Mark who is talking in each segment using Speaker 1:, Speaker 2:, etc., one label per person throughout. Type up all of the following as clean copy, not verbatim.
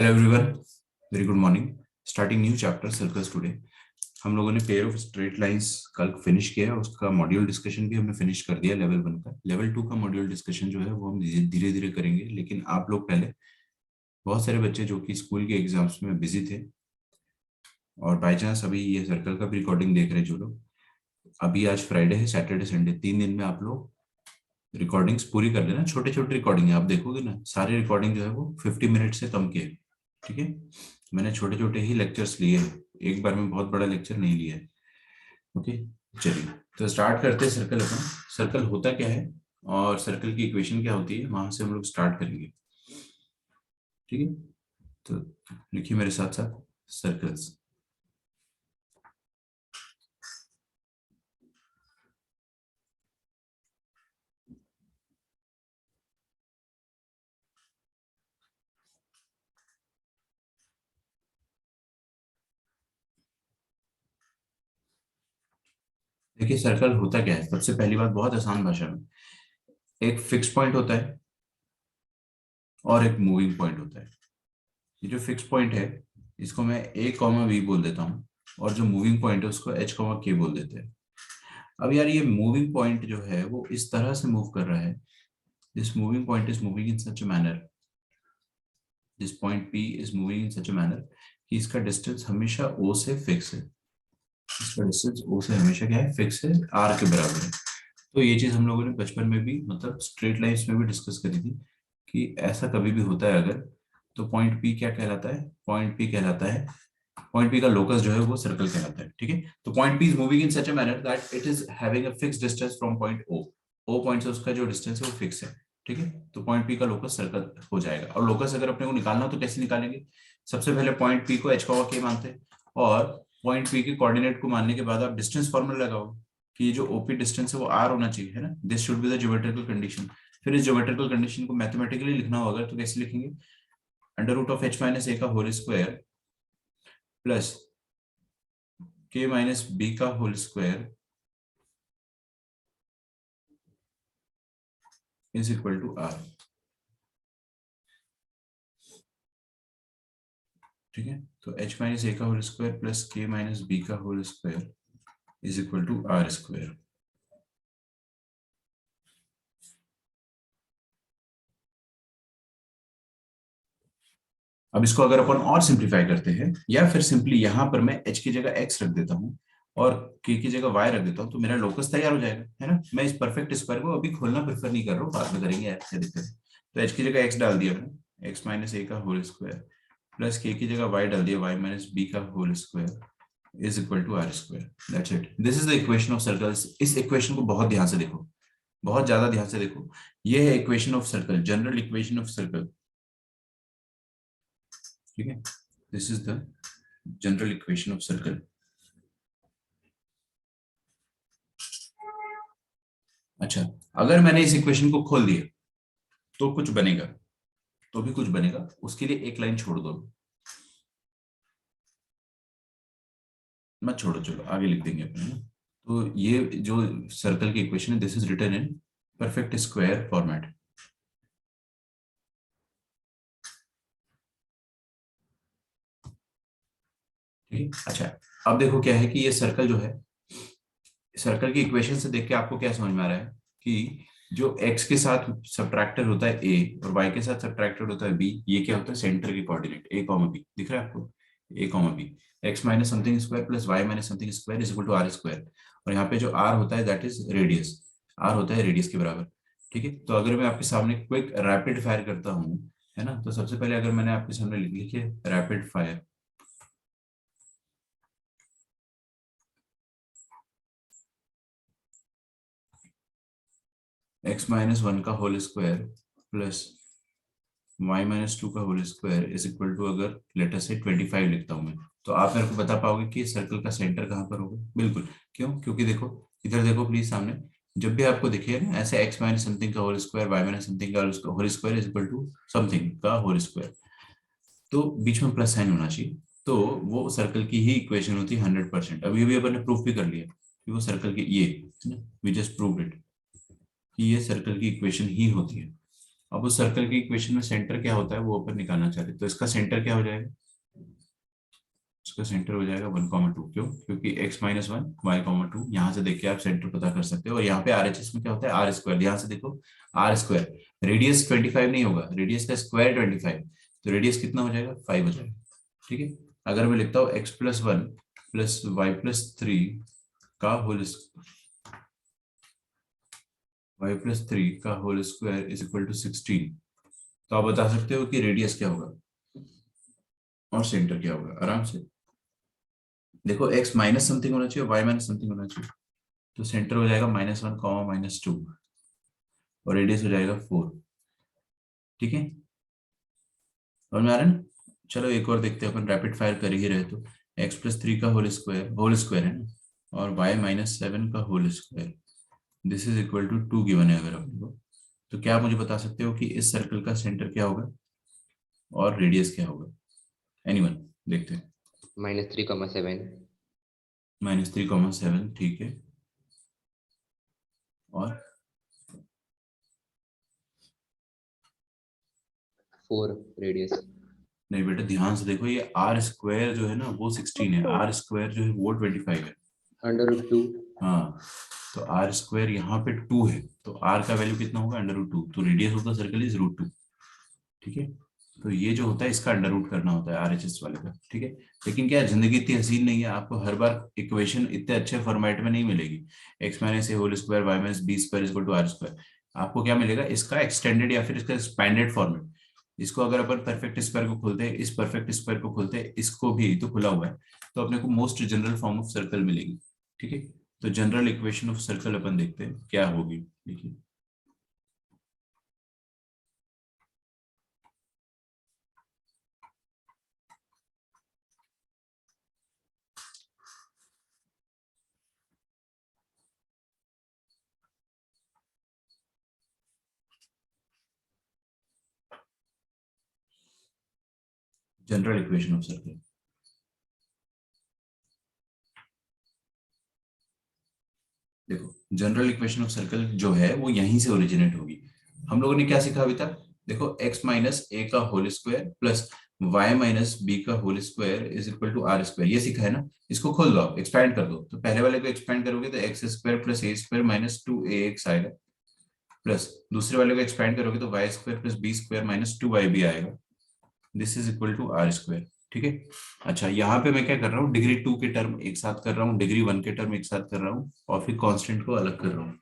Speaker 1: Hello everyone, very good morning. Starting new chapter circles today. हम लोगों ने pair of straight lines कल finish किया है, उसका मॉड्यूल डिस्कशन भी हमने फिनिश कर दिया लेवल 1 का। लेवल 2 का मॉड्यूल डिस्कशन जो है वो हम धीरे धीरे करेंगे, लेकिन आप लोग पहले, बहुत सारे बच्चे जो कि स्कूल के एग्जाम्स में बिजी थे और बाई चांस अभी ये सर्कल का भी रिकॉर्डिंग देख रहे हैं जो लोग, अभी आज फ्राइडे है, सैटरडे संडे 3 दिन में आप लोग रिकॉर्डिंग्स पूरी कर लेना। छोटे छोटे रिकॉर्डिंग है, आप देखोगे ना सारे रिकॉर्डिंग जो है वो 50 मिनट से कम के है। ठीक है, मैंने छोटे छोटे ही लेक्चर्स लिए हैं, एक बार में बहुत बड़ा लेक्चर नहीं लिया है। ओके, चलिए तो स्टार्ट करते हैं। सर्कल अपना, सर्कल होता क्या है और सर्कल की इक्वेशन क्या होती है, वहां से हम लोग स्टार्ट करेंगे। ठीक है, तो लिखिए मेरे साथ साथ सर्कल्स। देखिए सर्कल होता क्या है, सबसे पहली बात बहुत आसान भाषा में, एक फिक्स पॉइंट होता है और एक मूविंग पॉइंट होता है। ये जो फिक्स पॉइंट है इसको मैं ए कॉमा बी बोल देता हूँ, और जो मूविंग पॉइंट है उसको एच कॉमा के बोल देते हैं। अब यार ये मूविंग पॉइंट जो है वो इस तरह से मूव कर रहा है, this moving point is moving in such a manner, this point P is moving in such a manner कि इसका डिस्टेंस हमेशा ओ से फिक्स है। इसका डिस्टेंस ओ से हमेशा क्या है, फिक्स है, आर के बराबर है। तो ये चीज हम लोगों ने बचपन में भी, मतलब स्ट्रेट लाइंस में भी डिस्कस करी थी कि ऐसा कभी भी होता है अगर, तो पॉइंट पी क्या कहलाता है, पॉइंट पी कहलाता है, पॉइंट पी का लोकस जो है वो सर्कल कहलाता है। ठीक है, तो point P is moving in such a manner that it is having a fix distance from point O. O point से उसका जो डिस्टेंस है वो फिक्स है। ठीक है, तो पॉइंट पी का लोकस सर्कल हो जाएगा। और लोकस अगर अपने को निकालना हो तो कैसे निकालेंगे, सबसे पहले पॉइंट पी को एच का के मानते हैं, और पॉइंट पी के कोऑर्डिनेट को मानने के बाद आप डिस्टेंस फॉर्मूला लगाओ कि ये जो ओपी डिस्टेंस है वो आर होना चाहिए, है ना। This should be the geometrical condition. फिर इस ज्योमेट्रिकल कंडीशन को मैथमेटिकली लिखना होगा तो कैसे लिखेंगे, under root of H minus A का whole square plus K minus B का whole square is equal to R. ठीक है, तो एच माइनस ए का whole square plus K minus B का whole square is equal to R square. अब इसको अगर अपन और सिंप्लीफाई करते हैं, या फिर सिंपली यहां पर मैं h की जगह x रख देता हूं और k की जगह y रख देता हूं, तो मेरा लोकस तैयार हो जाएगा, है ना। मैं इस परफेक्ट स्क्वायर को अभी खोलना प्रेफर नहीं कर रहा हूँ, बाद में करेंगे यार, क्या दिक्कत है। तो h की जगह x डाल दिया मैंने, x माइनस ए का होल स्क्वायर प्लस k की जगह y डाल दिया, y माइनस बी का whole square is equal to R square. That's it, this is the equation of circles. इस इक्वेशन को बहुत ध्यान से देखो, बहुत ज्यादा ध्यान से देखो। ये है equation of circle, general equation of circle. ठीक है, this is the general equation of circle. अच्छा, अगर मैंने इस इक्वेशन को खोल दिया तो कुछ बनेगा, तो भी कुछ बनेगा, उसके लिए एक लाइन छोड़ दो, मत छोड़ो, चलो आगे लिख देंगे अपने ना। तो ये जो सर्कल की इक्वेशन है, this is written in perfect square format. ठीक है, अच्छा, अब देखो क्या है कि ये सर्कल जो है, सर्कल की इक्वेशन से देख के आपको क्या समझ में आ रहा है कि जो x के साथ सब्ट्रैक्टर होता है a और y के साथ सब्ट्रैक्टर होता है b, ये क्या होता है, सेंटर के कोऑर्डिनेट a कॉमा b, दिख रहा है आपको, a comma b, x minus something square plus y minus something square is equal to R square. और यहाँ पे जो r होता है दैट इज रेडियस, r होता है रेडियस के बराबर। ठीक है, तो अगर मैं आपके सामने क्विक रैपिड फायर करता हूँ, है ना, तो सबसे पहले अगर मैंने आपके सामने लिख लिखिए rapid fire, x minus one का whole square plus y minus two का whole square is equal to, अगर लेटर से 25 लिखता हूं मैं, तो आप मेरे को बता पाओगे कि सर्कल का सेंटर कहाँ पर होगा। बिल्कुल, क्यों, क्योंकि देखो, इधर देखो प्लीज सामने, जब भी आपको दिखे ना ऐसे x माइनस समथिंग का whole square, y minus something का whole square is equal to something का होल स्क्वायर, तो बीच में प्लस साइन होना चाहिए, तो वो सर्कल की ही इक्वेशन होती है 100%। अभी भी अपन ने प्रूफ भी कर लिया कि वो सर्कल की ये, वी जस्ट प्रूव इट कि ये सर्कल की इक्वेशन ही होती है। अब उस सर्कल की इक्वेशन में सेंटर क्या होता है वो अपन निकालना चाहते हैं, तो इसका सेंटर क्या हो जाएगा, इसका सेंटर हो जाएगा 1, 2। क्यों? क्योंकि x-1 y, 2 यहाँ से देख के आप सेंटर पता कर सकते हो। और यहाँ पे RHS में क्या होता है, आर स्क्वायर, यहाँ से देखो आर स्क्वायर, रेडियस 25 नहीं होगा, रेडियस का स्क्वायर 25, तो रेडियस कितना हो जाएगा, 5 हो जाएगा। ठीक है, अगर मैं लिखता हूँ x+1 प्लस y+3 का whole square is equal to 16, तो आप बता सकते हो कि रेडियस क्या होगा और सेंटर क्या होगा आराम से। देखो x माइनस समथिंग होना चाहिए, y माइनस समथिंग होना चाहिए, तो सेंटर हो जाएगा -1, -2 और रेडियस हो जाएगा 4। ठीक है, समझ में आ रहा है ना? चलो एक और देखते हैं, अपन रैपिड फायर कर ही रहे तो x+3 का होल स्क्वायर है ना, और y-7 का whole square, this is equal to 2 given है अगर अपने को, तो क्या आप मुझे बता सकते हो कि इस सर्कल का सेंटर क्या होगा और रेडियस क्या होगा? एनीवन, देखते हैं।
Speaker 2: -3,7
Speaker 1: -3,7, ठीक है, और
Speaker 2: 4 रेडियस।
Speaker 1: नहीं बेटा ध्यान से देखो, ये आर स्क्वायर जो है ना वो 16 है, आर स्क्वायर जो है वो 25 है।
Speaker 2: √2
Speaker 1: हाँ, तो आर स्क्वायर यहाँ पे 2 है, तो आर का वैल्यू कितना होगा, √2, तो radius of the circle is √2। ठीक है, तो ये जो होता है इसका अंडर रूट करना होता है RHS वाले का। ठीक है, लेकिन क्या है, जिंदगी इतनी हसीन नहीं है, आपको हर बार इक्वेशन इतने अच्छे फॉर्मेट में नहीं मिलेगी। x-a whole square y-b² = r², आपको क्या मिलेगा, इसका एक्सटेंडेड या फिर इसका एक्सपैंडेड फॉर्मेट। इसको अगर अपन परफेक्ट स्क्वायर को खोलते हैं, इस परफेक्ट स्क्वायर को खोलते हैं, इसको भी तो खुला हुआ है, तो अपने को most general form of circle मिलेगी। ठीक है, तो जनरल इक्वेशन ऑफ सर्कल अपन देखते हैं क्या होगी। देखिए, जनरल इक्वेशन ऑफ सर्कल, देखो जनरल इक्वेशन ऑफ सर्कल जो है वो यहीं से ओरिजिनेट होगी। हम लोगों ने क्या सीखा अभी तक, देखो x-a का होल स्क्वायर प्लस y-b का whole square is equal to R square, ये सीखा है ना। इसको खोल दो, आप एक्सपैंड कर दो, तो पहले वाले को एक्सपैंड करोगे तो x² + a² - 2ax आएगा, प्लस दूसरे वाले को एक्सपैंड करोगे तो y² + b² - 2yb आएगा, this is equal to R square. ठीक है, अच्छा यहाँ पे मैं क्या कर रहा हूँ, डिग्री 2 के टर्म एक साथ कर रहा हूँ, डिग्री 1 के टर्म एक साथ कर रहा हूँ, और फिर कांस्टेंट को अलग कर रहा हूँ।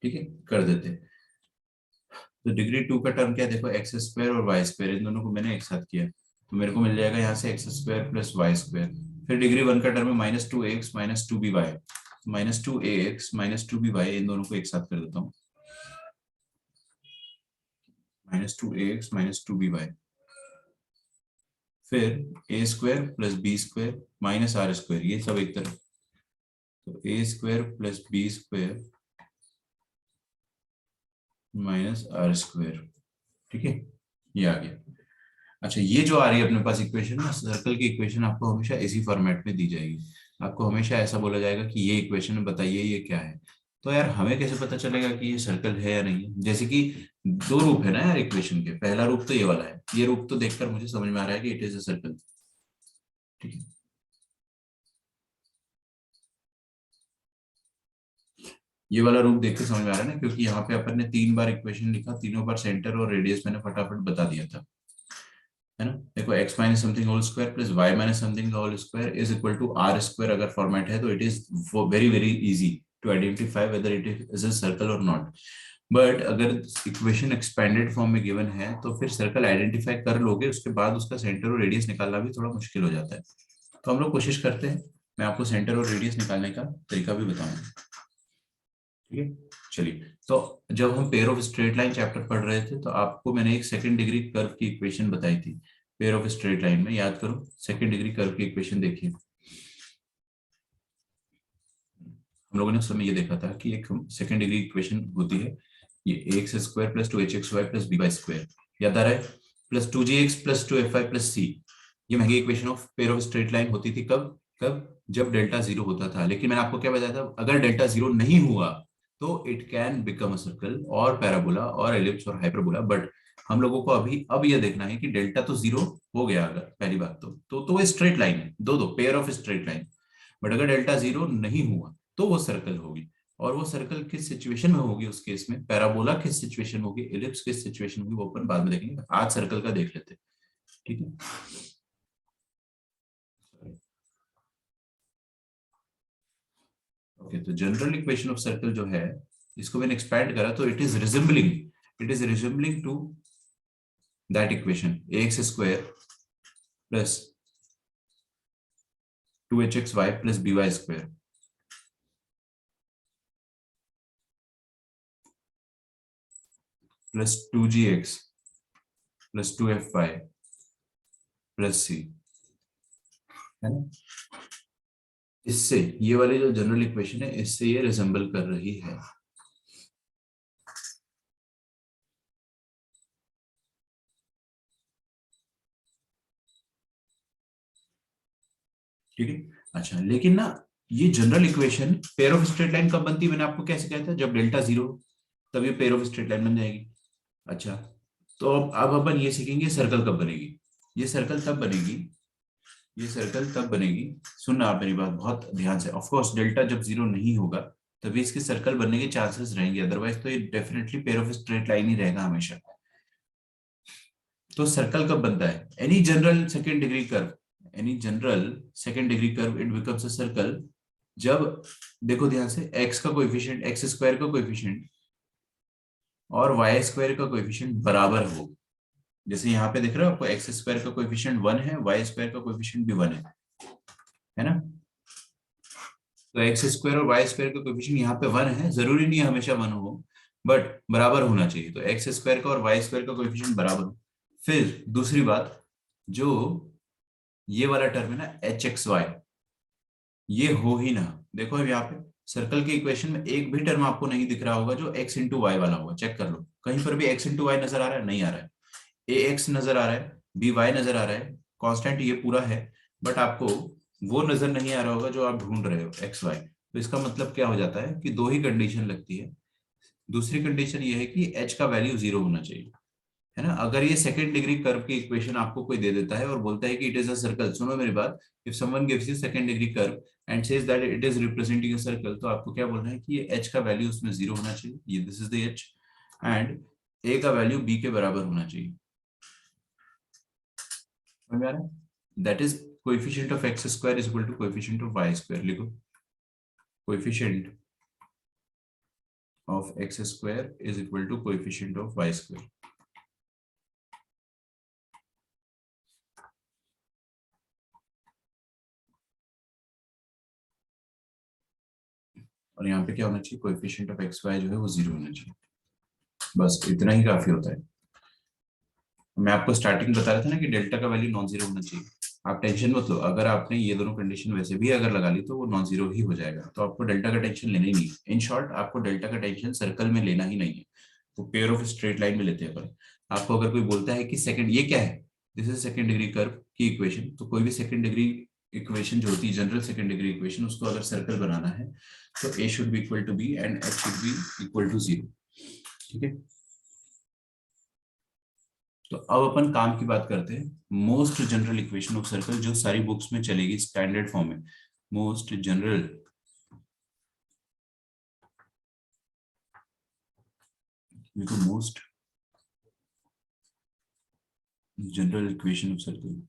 Speaker 1: ठीक है, कर देते हैं। तो डिग्री 2 का टर्म क्या है, देखो x² और y², इन दोनों को मैंने एक साथ किया, तो मेरे को मिल जाएगा यहाँ से x² + y²। फिर डिग्री 1 का टर्म है -2ax - 2by, -2ax - 2by, इन दोनों को एक साथ कर देता हूँ, -2ax - 2by। फिर a² + b² - r², ये सब एक तरफ, तो a² + b² - r²। ठीक है, ये आ गया। अच्छा, ये जो आ रही है अपने पास इक्वेशन ना, सर्कल की इक्वेशन आपको हमेशा इसी फॉर्मेट में दी जाएगी। आपको हमेशा ऐसा बोला जाएगा कि ये इक्वेशन बताइए ये क्या है। तो यार हमें कैसे पता चलेगा कि ये सर्कल है या नहीं है, जैसे कि दो रूप है ना यार इक्वेशन के, पहला रूप तो ये वाला है, ये रूप तो देखकर मुझे समझ में आ रहा है कि इट इज अ सर्कल। ठीक है, ये वाला रूप देख के समझ में आ रहा है ना, क्योंकि यहाँ पे अपन ने 3 बार इक्वेशन लिखा, तीनों बार सेंटर और रेडियस मैंने फटाफट बता दिया था, है ना। देखो x minus something whole square plus y minus something whole square is equal to R square, अगर फॉर्मेट है तो it is very very easy to identify whether it is a circle और नॉट। बट अगर equation expanded form में given है तो फिर circle identify कर लोगे, उसके बाद उसका सेंटर और रेडियस निकालना भी थोड़ा मुश्किल हो जाता है। तो हम लोग कोशिश करते हैं, मैं आपको सेंटर और रेडियस निकालने का तरीका भी बताऊंगा। ठीक है, चलिए। तो जब हम pair of straight line chapter पढ़ रहे थे तो आपको मैंने एक सेकंड डिग्री कर्व की इक्वेशन बताई थी, पेयर ऑफ स्ट्रेट लाइन में, याद करो सेकंड डिग्री कर्व की इक्वेशन देखिए। हम लोगों ने उस समय ये देखा था कि एक सेकंड डिग्री इक्वेशन होती है, ये ax² + 2hxy + by², याद आ रहा है, +2gx + 2fy + c। ये महंगी equation of pair of straight line होती थी कब कब, जब डेल्टा 0 होता था। लेकिन मैंने आपको क्या बताया था, अगर डेल्टा 0 नहीं हुआ तो it can become a circle और पैराबोला और एलिप्स और हाइपरबोला, बट हम लोगों को अभी अब ये देखना है कि डेल्टा तो जीरो हो गया, अगर पहली बात तो वो स्ट्रेट लाइन है, दो pair of straight line. But अगर डेल्टा जीरो नहीं हुआ तो वो सर्कल होगी। और वो सर्कल किस सिचुएशन में होगी, उस केस में पैराबोला किस सिचुएशन होगी, एलिप्स किस सिचुएशन होगी, वो अपन बाद में देखेंगे। आज सर्कल का देख लेते हैं, ठीक है। ओके, तो जनरल इक्वेशन ऑफ सर्कल जो है, इसको मैंने एक्सपैंड करा तो it is resembling to that equation ax square plus 2hxy plus by square plus 2gx plus 2fy plus c, है ना। इससे ये वाली जो जनरल इक्वेशन है, इससे ये रिजेंबल कर रही है। ठीक है। अच्छा, लेकिन ना ये general equation pair of straight line कब बनती है, मैंने आपको कैसे कहता है, जब डेल्टा जीरो, तब ये पेयर ऑफ स्ट्रेट लाइन बन जाएगी। अच्छा, तो अब अपन ये सीखेंगे सर्कल कब बनेगी। ये सर्कल तब बनेगी, ये सर्कल तब बनेगी, सुनना आप मेरी बात बहुत ध्यान से। ऑफ कोर्स डेल्टा जब जीरो नहीं होगा तभी इसके सर्कल बनने के चांसेस रहेंगे, अदरवाइज तो ये definitely pair of straight line ही रहेगा हमेशा। तो सर्कल कब बनता है, any general second degree curve, any general second degree curve it becomes a circle जब, देखो ध्यान से, एक्स का कोएफिशिएंट, एक्स स्क्वायर का कोएफिशिएंट और वाई स्क्वायर का कोएफिशिएंट बराबर हो। जैसे यहाँ पे दिख रहा है आपको, एक्स स्क्वायर का कोएफिशिएंट 1 है, वाई स्क्वायर का कोएफिशिएंट भी 1 है ना। तो एक्स स्क्वायर और वाई स्क्वायर का कोएफिशिएंट यहाँ पे 1 है, जरूरी नहीं है हमेशा 1 हो, बट बराबर होना चाहिए। तो एक्स स्क्वायर का और वाई स्क्वायर का कोएफिशिएंट बराबर हो। फिर दूसरी बात, जो ये वाला टर्म है ना एच एक्स वाई, ये हो ही ना। देखो अब यहाँ पे सर्कल के इक्वेशन में एक भी टर्म आपको नहीं दिख रहा होगा जो एक्स इंटू वाई वाला होगा, चेक कर लो, कहीं पर भी एक्स इंटू वाई नजर आ रहा है, नहीं आ रहा है। ए एक्स नजर आ रहा है, बी वाई नजर आ रहा है, कांस्टेंट ये पूरा है, बट आपको वो नजर नहीं आ रहा होगा जो आप ढूंढ रहे हो, एक्स वाई। तो इसका मतलब क्या हो जाता है कि दो ही कंडीशन लगती है। दूसरी कंडीशन ये है कि एच का वैल्यू जीरो होना चाहिए, है ना। अगर ये सेकंड डिग्री कर्व की इक्वेशन आपको कोई दे देता है और बोलता है कि इट इज अ सर्कल, सुनो मेरी बात, if someone gives you second degree curve and says that it is representing a circle, तो आपको क्या बोलना है कि ये एच का वैल्यू उसमें जीरो होना चाहिए, ये this is the H, and A का वैल्यू बी के बराबर होना चाहिए। समझ में आ रहा है? That is coefficient of X square is equal to coefficient of Y square. लिखो, coefficient of X square is equal to coefficient of Y square. और यहाँ पे क्या होना चाहिए, कोएफिशिएंट ऑफ एक्स वाई जो है वो जीरो होना चाहिए। बस इतना ही काफी होता है। मैं आपको स्टार्टिंग बता रहा था ना कि डेल्टा का वैल्यू नॉन जीरो होना चाहिए। आप टेंशन मत लो, अगर आपने ये दोनों कंडीशन वैसे भी अगर लगा ली तो वो नॉन जीरो ही हो जाएगा, तो आपको डेल्टा का टेंशन लेना ही नहीं है। इन शॉर्ट, आपको डेल्टा का टेंशन सर्कल में लेना ही नहीं है, वो पेयर ऑफ स्ट्रेट लाइन में लेते हैं अपन। आपको अगर कोई बोलता है कि सेकंड ये क्या है, this is second degree curve की इक्वेशन, तो कोई भी सेकंड डिग्री इक्वेशन जो होती है जनरल सेकंड डिग्री इक्वेशन, उसको अगर सर्कल बनाना है तो A should be equal to B and H should be equal to zero. ठीक है, तो अब अपन काम की बात करते हैं। Most general equation of circle जो सारी बुक्स में चलेगी स्टैंडर्ड फॉर्म में, most general most general equation of circle.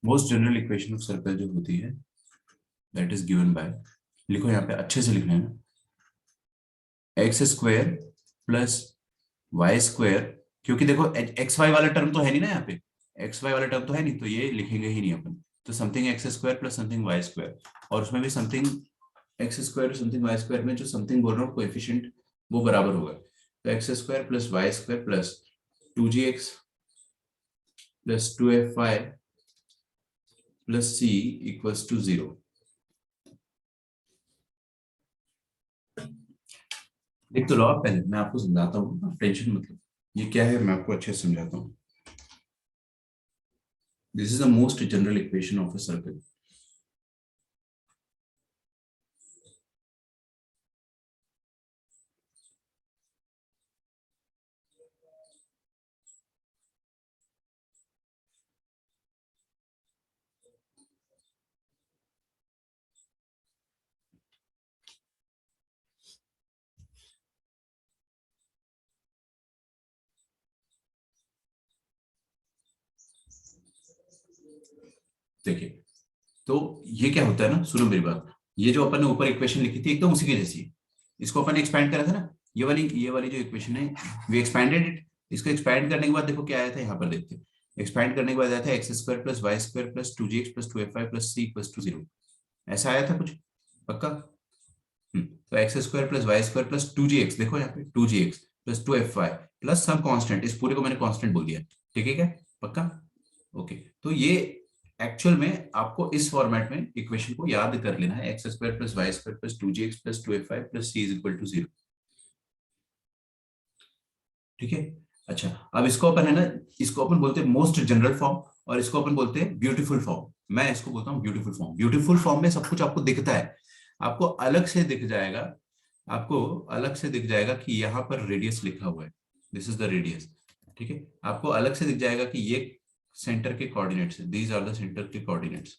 Speaker 1: Most general equation of circle जो होती है दैट इज गिवन बाय, लिखो यहाँ पे अच्छे से लिखना है ना, X square plus Y square, क्योंकि देखो एक्स वाई वाला टर्म तो है नहीं ना यहाँ पे, एक्स वाई वाला टर्म तो है नहीं, तो ये लिखेंगे ही नहीं अपन। तो something x square plus something Y square, और उसमें भी something x square something Y square में जो समथिंग बोल रहा हूँ कोएफिशिएंट वो बराबर होगा। तो X square plus Y square plus 2gx plus 2f(y) plus c equals to 0। देख तो लो आप, पहले मैं आपको समझाता हूँ, आप टेंशन मत लो। ये क्या है मैं आपको अच्छे से समझाता हूँ। This is the most general equation of a circle. देखिए, तो ये क्या होता है ना, सुनो मेरी बात। ये जो अपन ने ऊपर इक्वेशन लिखी थी एकदम उसी की जैसी है। इसको अपन ने एक्सपैंड करा था ना, ये वाली जो इक्वेशन है, वी एक्सपैंडेड इट। इसको एक्सपैंड करने के बाद देखो क्या आया था, यहाँ पर देखते हैं। एक्सपैंड करने के बाद आया था x² plus y² plus 2gx plus 2fy plus c equals to 0। ऐसा आया था कुछ, पक्का? तो x² plus y² plus 2gx, देखो यहाँ पे 2gx plus 2fy plus some constant, इस पूरे को मैंने कांस्टेंट बोल दिया। ठीक है क्या, पक्का? ओके, तो ये एक्चुअल में आपको इस फॉर्मेट में इक्वेशन को याद कर लेना है, x² plus y² plus 2gx plus 2fy plus c is equal to 0। ठीक है, अच्छा, अब इसको अपन है ना, इसको अपन बोलते हैं मोस्ट जनरल फॉर्म, और इसको अपन बोलते हैं ब्यूटीफुल फॉर्म। मैं इसको बोलता हूँ ब्यूटीफुल फॉर्म। ब्यूटीफुल फॉर्म में सब कुछ आपको दिखता है, आपको अलग से दिख जाएगा। आपको अलग से दिख जाएगा कि यहाँ पर रेडियस लिखा हुआ है, दिस इज द रेडियस। ठीक है, आपको अलग से दिख जाएगा कि ये सेंटर के कोऑर्डिनेट्स है, दीज आर द सेंटर के कोऑर्डिनेट्स।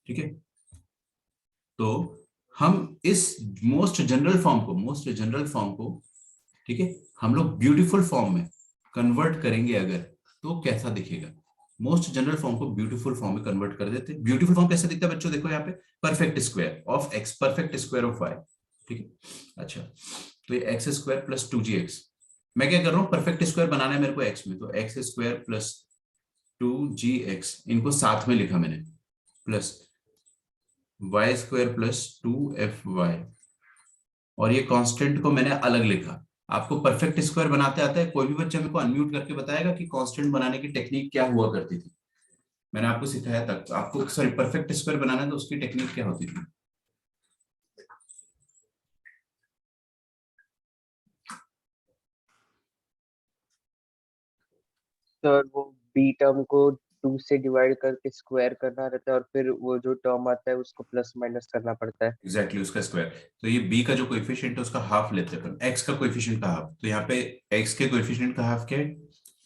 Speaker 1: ठीक है, तो हम इस मोस्ट जनरल फॉर्म को ठीक है, हम लोग ब्यूटीफुल फॉर्म में कन्वर्ट करेंगे अगर, तो कैसा दिखेगा? मोस्ट जनरल फॉर्म को ब्यूटीफुल फॉर्म में कन्वर्ट कर देते हैं। ब्यूटीफुल फॉर्म कैसे दिखता है बच्चों, देखो यहाँ पे, perfect square of x, perfect square of y। ठीक है, अच्छा, तो ये x² प्लस 2gx, मैं क्या कर रहा हूँ, परफेक्ट स्क्वायर बनाना है मेरे को x में, तो x² प्लस 2gx, इनको साथ में लिखा मैंने, प्लस y² प्लस 2fy, और ये कांस्टेंट को मैंने अलग लिखा। आपको परफेक्ट स्क्वायर बनाते आता है? कोई भी बच्चा मेरे को अनम्यूट करके बताएगा कि कांस्टेंट बनाने की टेक्निक क्या हुआ करती थी? मैंने आपको सिखाया तक, आपको सॉरी परफेक्ट स्क्वायर बनाना है तो उसकी टेक्निक क्या होती थी?
Speaker 3: सर वो बी टर्म को 2 से डिवाइड करके स्क्वायर करना रहता है और फिर वो जो टर्म आता है उसको प्लस माइनस करना पड़ता है।
Speaker 1: एग्जैक्टली, उसका स्क्वायर। तो ये b का जो कोएफिशिएंट है उसका हाफ लेते हैं अपन, x का कोएफिशिएंट का हाफ। तो यहाँ पे x के कोएफिशिएंट का हाफ क्या है,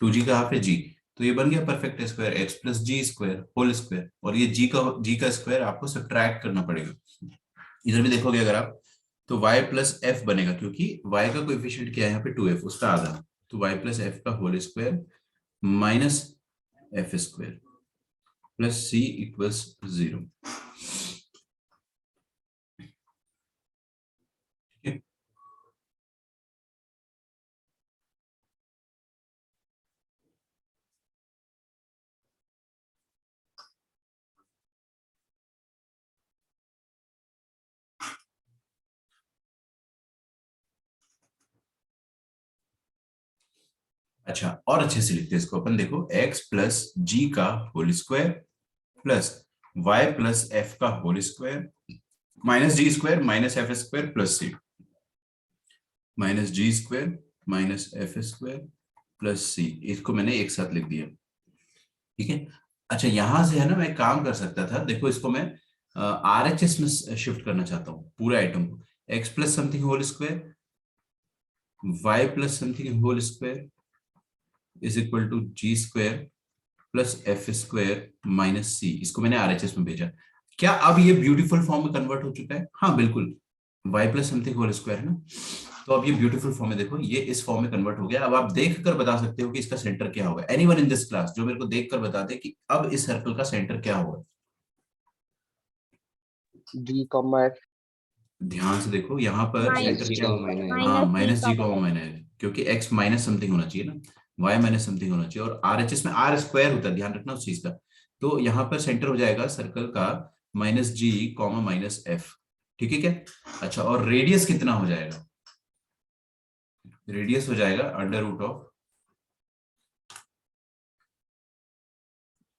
Speaker 1: 2g का हाफ है g। तो ये बन गया परफेक्ट स्क्वायर, x प्लस जी स्क्वायर होल स्क्वायर, और ये g का स्क्वायर आपको सब्ट्रैक्ट करना पड़ेगा। इधर भी देखोगे अगर आप, तो y प्लस एफ बनेगा, क्योंकि y का कोएफिशिएंट क्या है यहाँ पे 2f, उसका आधा। तो y प्लस एफ का whole square minus F square plus c equals 0। अच्छा, और अच्छे से लिखते हैं इसको अपन, देखो x प्लस जी का whole square plus y plus F का whole square minus G square minus F square plus C, minus G square minus F square plus C, इसको मैंने एक साथ लिख दिया। ठीक है, अच्छा, यहां से है ना मैं एक काम कर सकता था, देखो इसको मैं RHS में शिफ्ट करना चाहता हूँ पूरे आइटम को। x plus something whole square y plus something whole square is equal to G square plus F square minus C, इसको मैंने RHS में भेजा। क्या अब ये ब्यूटीफुल फॉर्म में कन्वर्ट हो चुका है? हाँ बिल्कुल, y plus something whole square है ना, तो अब ये ब्यूटीफुल फॉर्म में देखो, ये इस फॉर्म में कन्वर्ट हो गया। अब आप देख कर बता सकते हो कि इसका सेंटर क्या होगा। एनीवन इन दिस क्लास जो मेरे को देख कर बता दे कि अब इस सर्कल का सेंटर क्या होगा।
Speaker 3: जी कॉमा एफ।
Speaker 1: ध्यान से देखो यहाँ पर
Speaker 2: माइनस
Speaker 1: सेंटर
Speaker 2: जी
Speaker 1: क्या,
Speaker 2: का माइनस
Speaker 1: हाँ
Speaker 2: है।
Speaker 1: माइनस जी का माइनस, क्योंकि x माइनस समथिंग होना चाहिए ना, y माइनस समथिंग होना चाहिए, और RHS में r स्क्वायर होता है, ध्यान रखना उस चीज का। तो यहाँ पर सेंटर हो जाएगा सर्कल का minus G comma minus F. ठीक है क्या, अच्छा, और रेडियस कितना हो जाएगा? रेडियस हो जाएगा under root of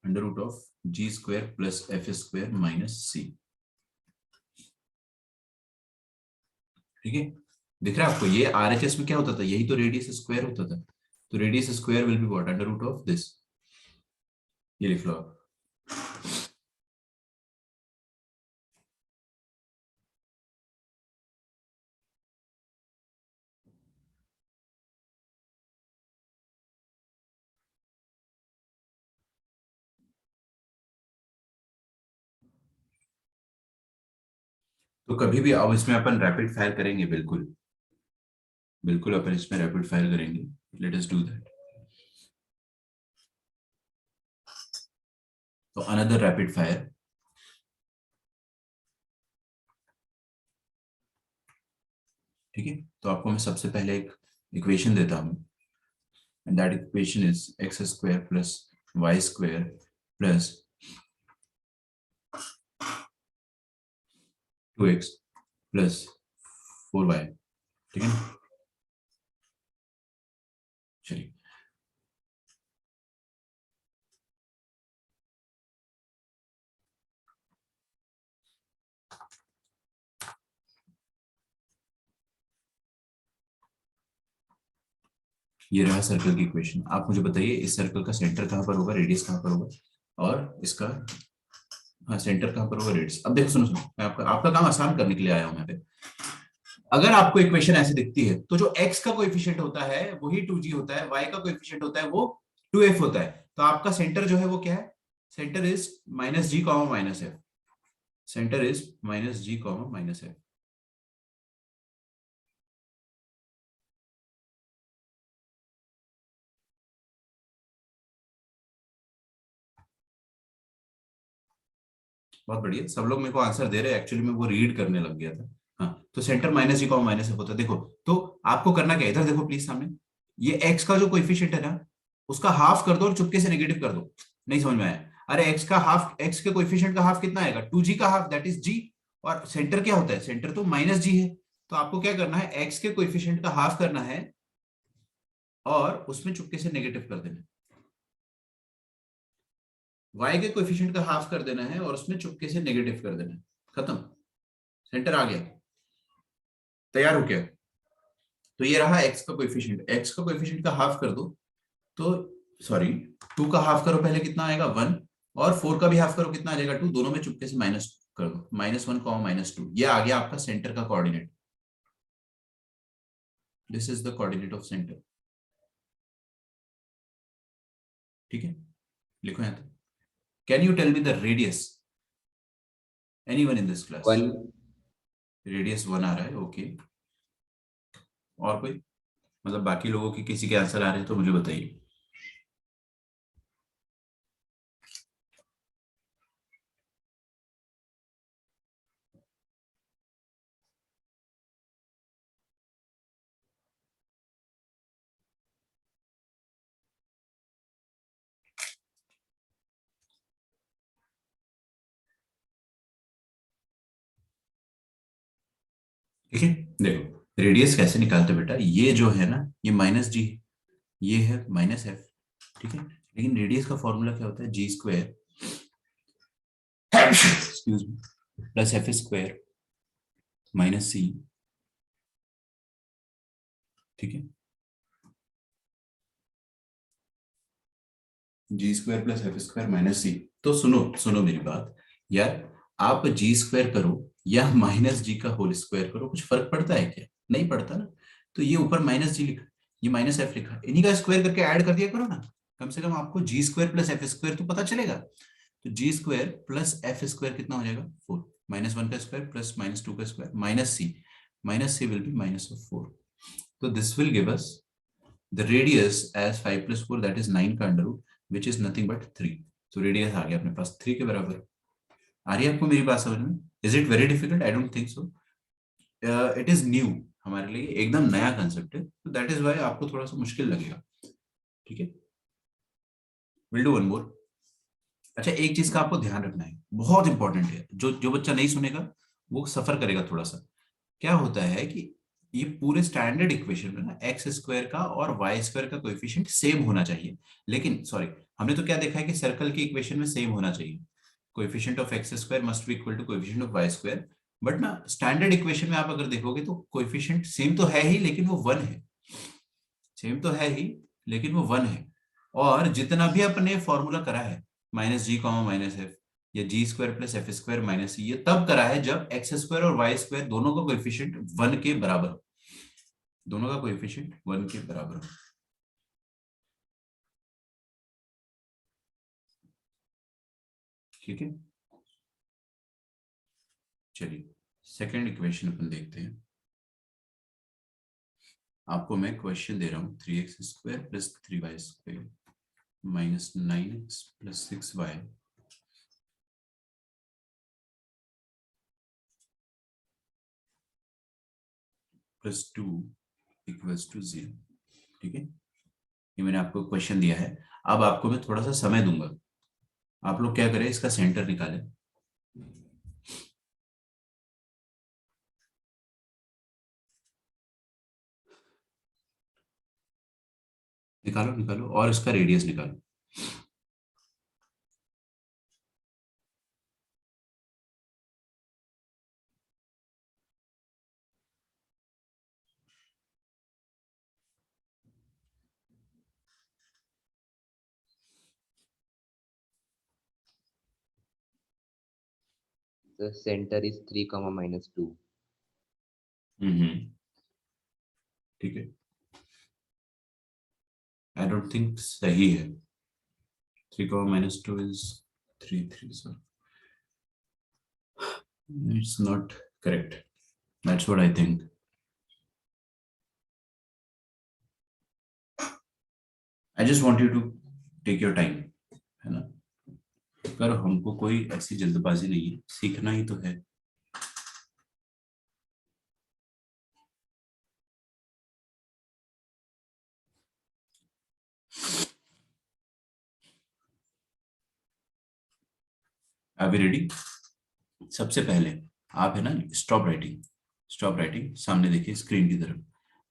Speaker 1: under root of G square plus F square minus C. ठीक है, दिख रहा है आपको? ये आरएचएस में क्या होता था, यही तो रेडियस स्क्वायर होता था। तो radius square will be what, under root of this. ये लिख लो आप। तो कभी भी अब इसमें अपन रैपिड फायर करेंगे, बिल्कुल बिल्कुल अपन इसमें रैपिड फायर करेंगे। Let us do that. तो अनदर रैपिड फायर। ठीक है, तो आपको मैं सबसे पहले एक इक्वेशन देता हूं, and that equation is X square plus Y square plus 2x plus 4y। ठीक है, चलिए। ये रहा सर्कल की इक्वेशन। आप मुझे बताइए इस सर्कल का सेंटर कहां पर होगा, रेडियस कहां पर होगा, और इसका, हाँ सेंटर कहां पर होगा, रेडियस। अब देखो, सुनो सुनो, मैं आपका काम आसान करने के लिए आया हूं यहाँ पे। अगर आपको इक्वेशन ऐसे दिखती है तो जो x का कोएफिशिएंट होता है वही 2g होता है, y का कोएफिशिएंट होता है वो 2f होता है। तो आपका सेंटर जो है वो क्या है, centre is minus G comma minus F. Centre is minus G comma minus F. बहुत बढ़िया, सब लोग मेरे को आंसर दे रहे हैं। एक्चुअली मैं वो रीड करने लग गया था। हाँ, तो centre minus G comma minus F होता है। देखो, तो आपको करना क्या है, इधर देखो प्लीज सामने। ये एक्स का जो कोएफिशिएंट है ना, उसका हाफ कर दो और चुपके से नेगेटिव कर दो। नहीं समझ में आया? अरे एक्स का हाफ, एक्स के कोएफिशिएंट का हाफ कितना आएगा, 2g का हाफ, दैट इज जी। और सेंटर क्या होता है, सेंटर तो माइनस जी है। तो आपको क्या करना है, एक्स के कोएफिशिएंट का हाफ करना है और उसमें चुपके से नेगेटिव कर देना है। y के कोएफिशिएंट का हाफ कर देना है और उसमें चुपके से नेगेटिव कर देना है। खत्म, सेंटर आ गया, तैयार हो गया। तो ये रहा x का कोएफिशिएंट, x का कोएफिशिएंट का हाफ कर दो तो, सॉरी 2 का हाफ करो पहले, कितना आएगा 1, और 4 का भी हाफ करो, कितना आ जाएगा 2, दोनों में चुपके से माइनस कर दो, -1 -2। ये आ गया आपका सेंटर का coordinate. This is the coordinate of centre. ठीक है, लिखो यहां तक। Can you tell me the radius, anyone in this class?
Speaker 2: 1,
Speaker 1: radius 1 आ रहा है, ओके। और कोई, मतलब बाकी लोगों की किसी के आंसर आ रहे हैं तो मुझे बताइए। ठीक है, देखो रेडियस कैसे निकालते बेटा, ये जो है ना, ये माइनस जी, ये है माइनस एफ। ठीक है, लेकिन रेडियस का फॉर्मूला क्या होता है, G square excuse me plus F square minus C. ठीक है, G square plus F square minus C. तो सुनो सुनो मेरी बात यार, आप जी स्क्वायर करो या माइनस जी का होल स्क्वायर करो, कुछ फर्क पड़ता है क्या? नहीं पड़ता ना। तो ये ऊपर माइनस जी लिखा, ये माइनस एफ लिखा, इन्हीं का स्क्वायर करके ऐड कर दिया करो ना। कम से कम आपको जी स्क्वायर प्लस एफ स्क्वायर तो पता चलेगा। तो G square plus F square कितना हो जाएगा 4, -1 का स्क्वायर प्लस -2 का square minus C will be -4। तो this will give us the radius as 5 + 4 that is 9 का under root, which is nothing but 3। तो रेडियस आ गया अपने पास 3 के बराबर। आ रही है आपको मेरी बात समझ में? Is it very difficult? I don't think so. It is new, हमारे लिए एकदम नया कंसेप्ट है, तो दैट इज वाई आपको थोड़ा सा मुश्किल लगेगा। ठीक है, विल डू वन मोर। अच्छा, एक चीज का आपको ध्यान रखना है, बहुत इंपॉर्टेंट है, जो जो बच्चा नहीं सुनेगा वो सफर करेगा थोड़ा सा। क्या होता है कि ये पूरे स्टैंडर्ड इक्वेशन में ना एक्स स्क्वायर का और वाई स्क्वायर का कोएफिशिएंट सेम होना चाहिए, लेकिन सॉरी, हमने तो क्या देखा है कि सर्कल की इक्वेशन में सेम होना चाहिए, coefficient of X square must be equal to coefficient of Y square. But ना स्टैंडर्ड इक्वेशन में आप अगर देखोगे तो कोएफिशिएंट सेम तो है ही, लेकिन वो वन है, सेम तो है ही लेकिन वो वन है। और जितना भी अपने फॉर्मूला करा है minus G comma minus F या G square plus F square minus ये तब करा है जब एक्स स्क्वायर और वाई स्क्वायर दोनों का कोएफिशिएंट वन के बराबर हो, दोनों का कोएफिशिएंट वन के बराबर हो। ठीक है, चलिए सेकंड इक्वेशन अपन देखते हैं। आपको मैं क्वेश्चन दे रहा हूं 3x square plus 3y square minus 9x plus 6y plus 2 equals to 0। ठीक है, ये मैंने आपको क्वेश्चन दिया है। अब आपको मैं थोड़ा सा समय दूंगा, आप लोग क्या करें, इसका सेंटर निकालें। निकालो निकालो और इसका रेडियस निकालो।
Speaker 2: The center is 3 comma minus 2.
Speaker 1: ठीक है, आई डोंट थिंक सही है। 3 minus 2 is 3 3, sorry it's not correct, that's what I think. I just want you to take your time, है ना, पर हमको कोई ऐसी जल्दबाजी नहीं है, सीखना ही तो है। अभी रेडी? सबसे पहले आप है ना स्टॉप राइटिंग, स्टॉप राइटिंग, सामने देखिए स्क्रीन की तरफ।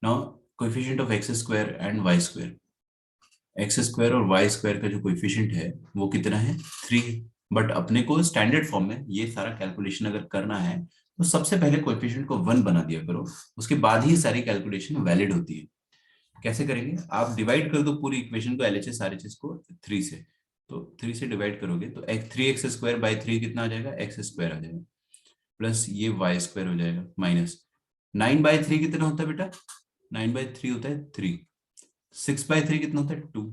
Speaker 1: Now coefficient of X square and Y square, X square और वाई स्क्वायर का जो कोएफिशिएंट है वो कितना है, 3। बट अपने को स्टैंडर्ड फॉर्म में ये सारा कैलकुलेशन अगर करना है तो सबसे पहले कोएफिशिएंट को 1 बना दिया करो, उसके बाद ही सारी कैलकुलेशन वैलिड होती है। कैसे करेंगे, आप डिवाइड कर दो पूरी इक्वेशन को, एलएचएस आरएचएस को 3 से, तो 3 से डिवाइड करोगे तो 3x स्क्वायर बाई 3 कितना आ जाएगा, एक्स स्क्वायर आ जाएगा, प्लस ये वाई स्क्वायर हो जाएगा, माइनस 9/3 कितना होता है बेटा, 9/3 होता है 3, 6/3 कितना होता है 2,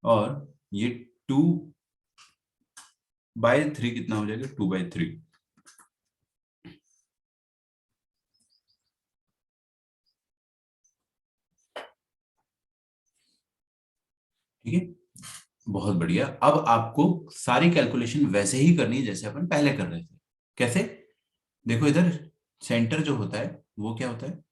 Speaker 1: और ये 2/3 कितना हो जाएगा, 2/3। ठीक है, बहुत बढ़िया। अब आपको सारी कैलकुलेशन वैसे ही करनी है जैसे अपन पहले कर रहे थे। कैसे, देखो इधर सेंटर जो होता है वो क्या होता है,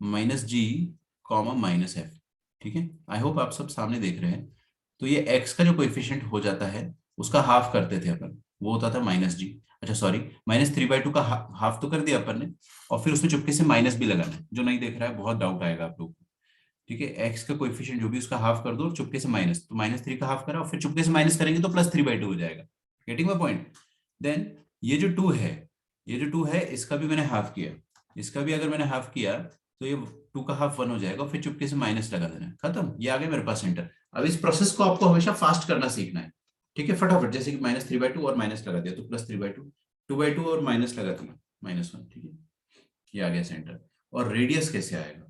Speaker 1: minus G comma minus F. ठीक है, आई होप आप सब सामने देख रहे हैं। तो ये एक्स का जो कोएफिशिएंट हो जाता है उसका हाफ करते थे अपन, वो होता था माइनस जी, अच्छा सॉरी -3/2 का हाफ तो कर दिया अपन ने, और फिर उसमें चुपके से माइनस भी लगाना है। जो नहीं देख रहा है बहुत डाउट आएगा आप लोग को। ठीक है, एक्स का कोएफिशिएंट जो भी उसका हाफ कर दो और चुपके से माइनस, तो -3 का हाफ करा और फिर चुपके से माइनस करेंगे तो +3/2 हो जाएगा। Getting my point? देन ये जो 2 है, ये जो 2 है इसका भी मैंने हाफ किया, इसका भी अगर मैंने हाफ किया तो ये 2 का हाफ 1 हो जाएगा, फिर चुपके से माइनस लगा देना, खत्म, ये आ गया मेरे पास सेंटर। अब इस प्रोसेस को आपको हमेशा फास्ट करना सीखना है। ठीक है, फटाफट, जैसे कि -3/2 और माइनस लगा दिया तो +3/2, 2/2 और माइनस लगा दिया -1। ठीक है, ये आ गया सेंटर। और रेडियस कैसे आएगा,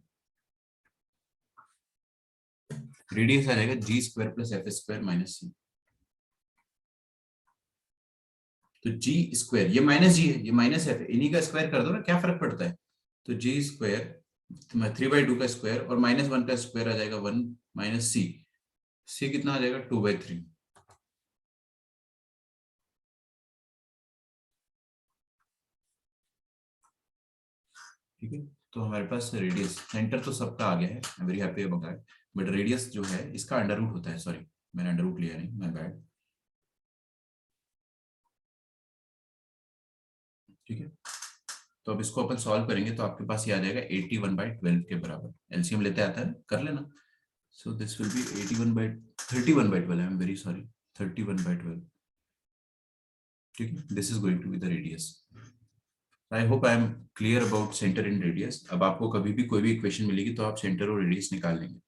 Speaker 1: रेडियस आ जाएगा G square plus F square minus C. तो जी स्क्वायर, ये माइनस जी है, ये माइनस एफ है, इन्हीं का स्क्वायर कर दो ना, क्या फर्क पड़ता है। तो जी स्क्वायर 3/2 का स्क्वायर और -1 का स्क्वायर आ जाएगा 1 माइनस सी, सी कितना आ जाएगा 2/3। ठीक है, तो हमारे पास रेडियस, सेंटर तो सबका आ गया है, I very happy about that. But radius जो है इसका अंडर रूट होता है, सॉरी मैंने अंडर रूट लिया नहीं, माय बैड। ठीक है, तो अब इसको अपन सॉल्व करेंगे तो आपके पास ये आ जाएगा 81/12 के बराबर। एलसीएम लेते आता है, कर लेना। So this will be 31/12, I am very sorry, 31/12। ठीक है, this is going to be the radius. I hope I am clear about centre and radius. अब आपको कभी भी कोई भी इक्वेशन मिलेगी तो आप सेंटर और रेडियस निकाल लेंगे।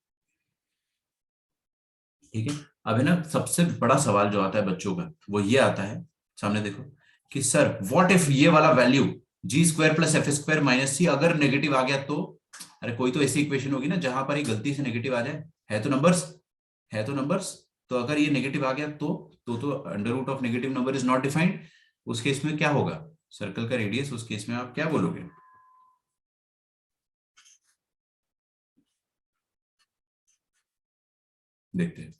Speaker 1: ठीक है, अब है ना सबसे बड़ा सवाल जो आता है बच्चों का वो ये आता है, सामने देखो, कि सर व्हाट इफ ये वाला वैल्यू g² + f² - c अगर नेगेटिव आ गया तो। अरे कोई तो ऐसी इक्वेशन होगी ना जहां पर ये गलती से नेगेटिव आ जाए, है तो नंबर्स, है तो नंबर्स। तो अगर ये नेगेटिव आ गया तो under root of negative number is not defined. उस केस में क्या होगा, सर्कल का रेडियस, उस केस में आप क्या बोलोगे? देखते हैं।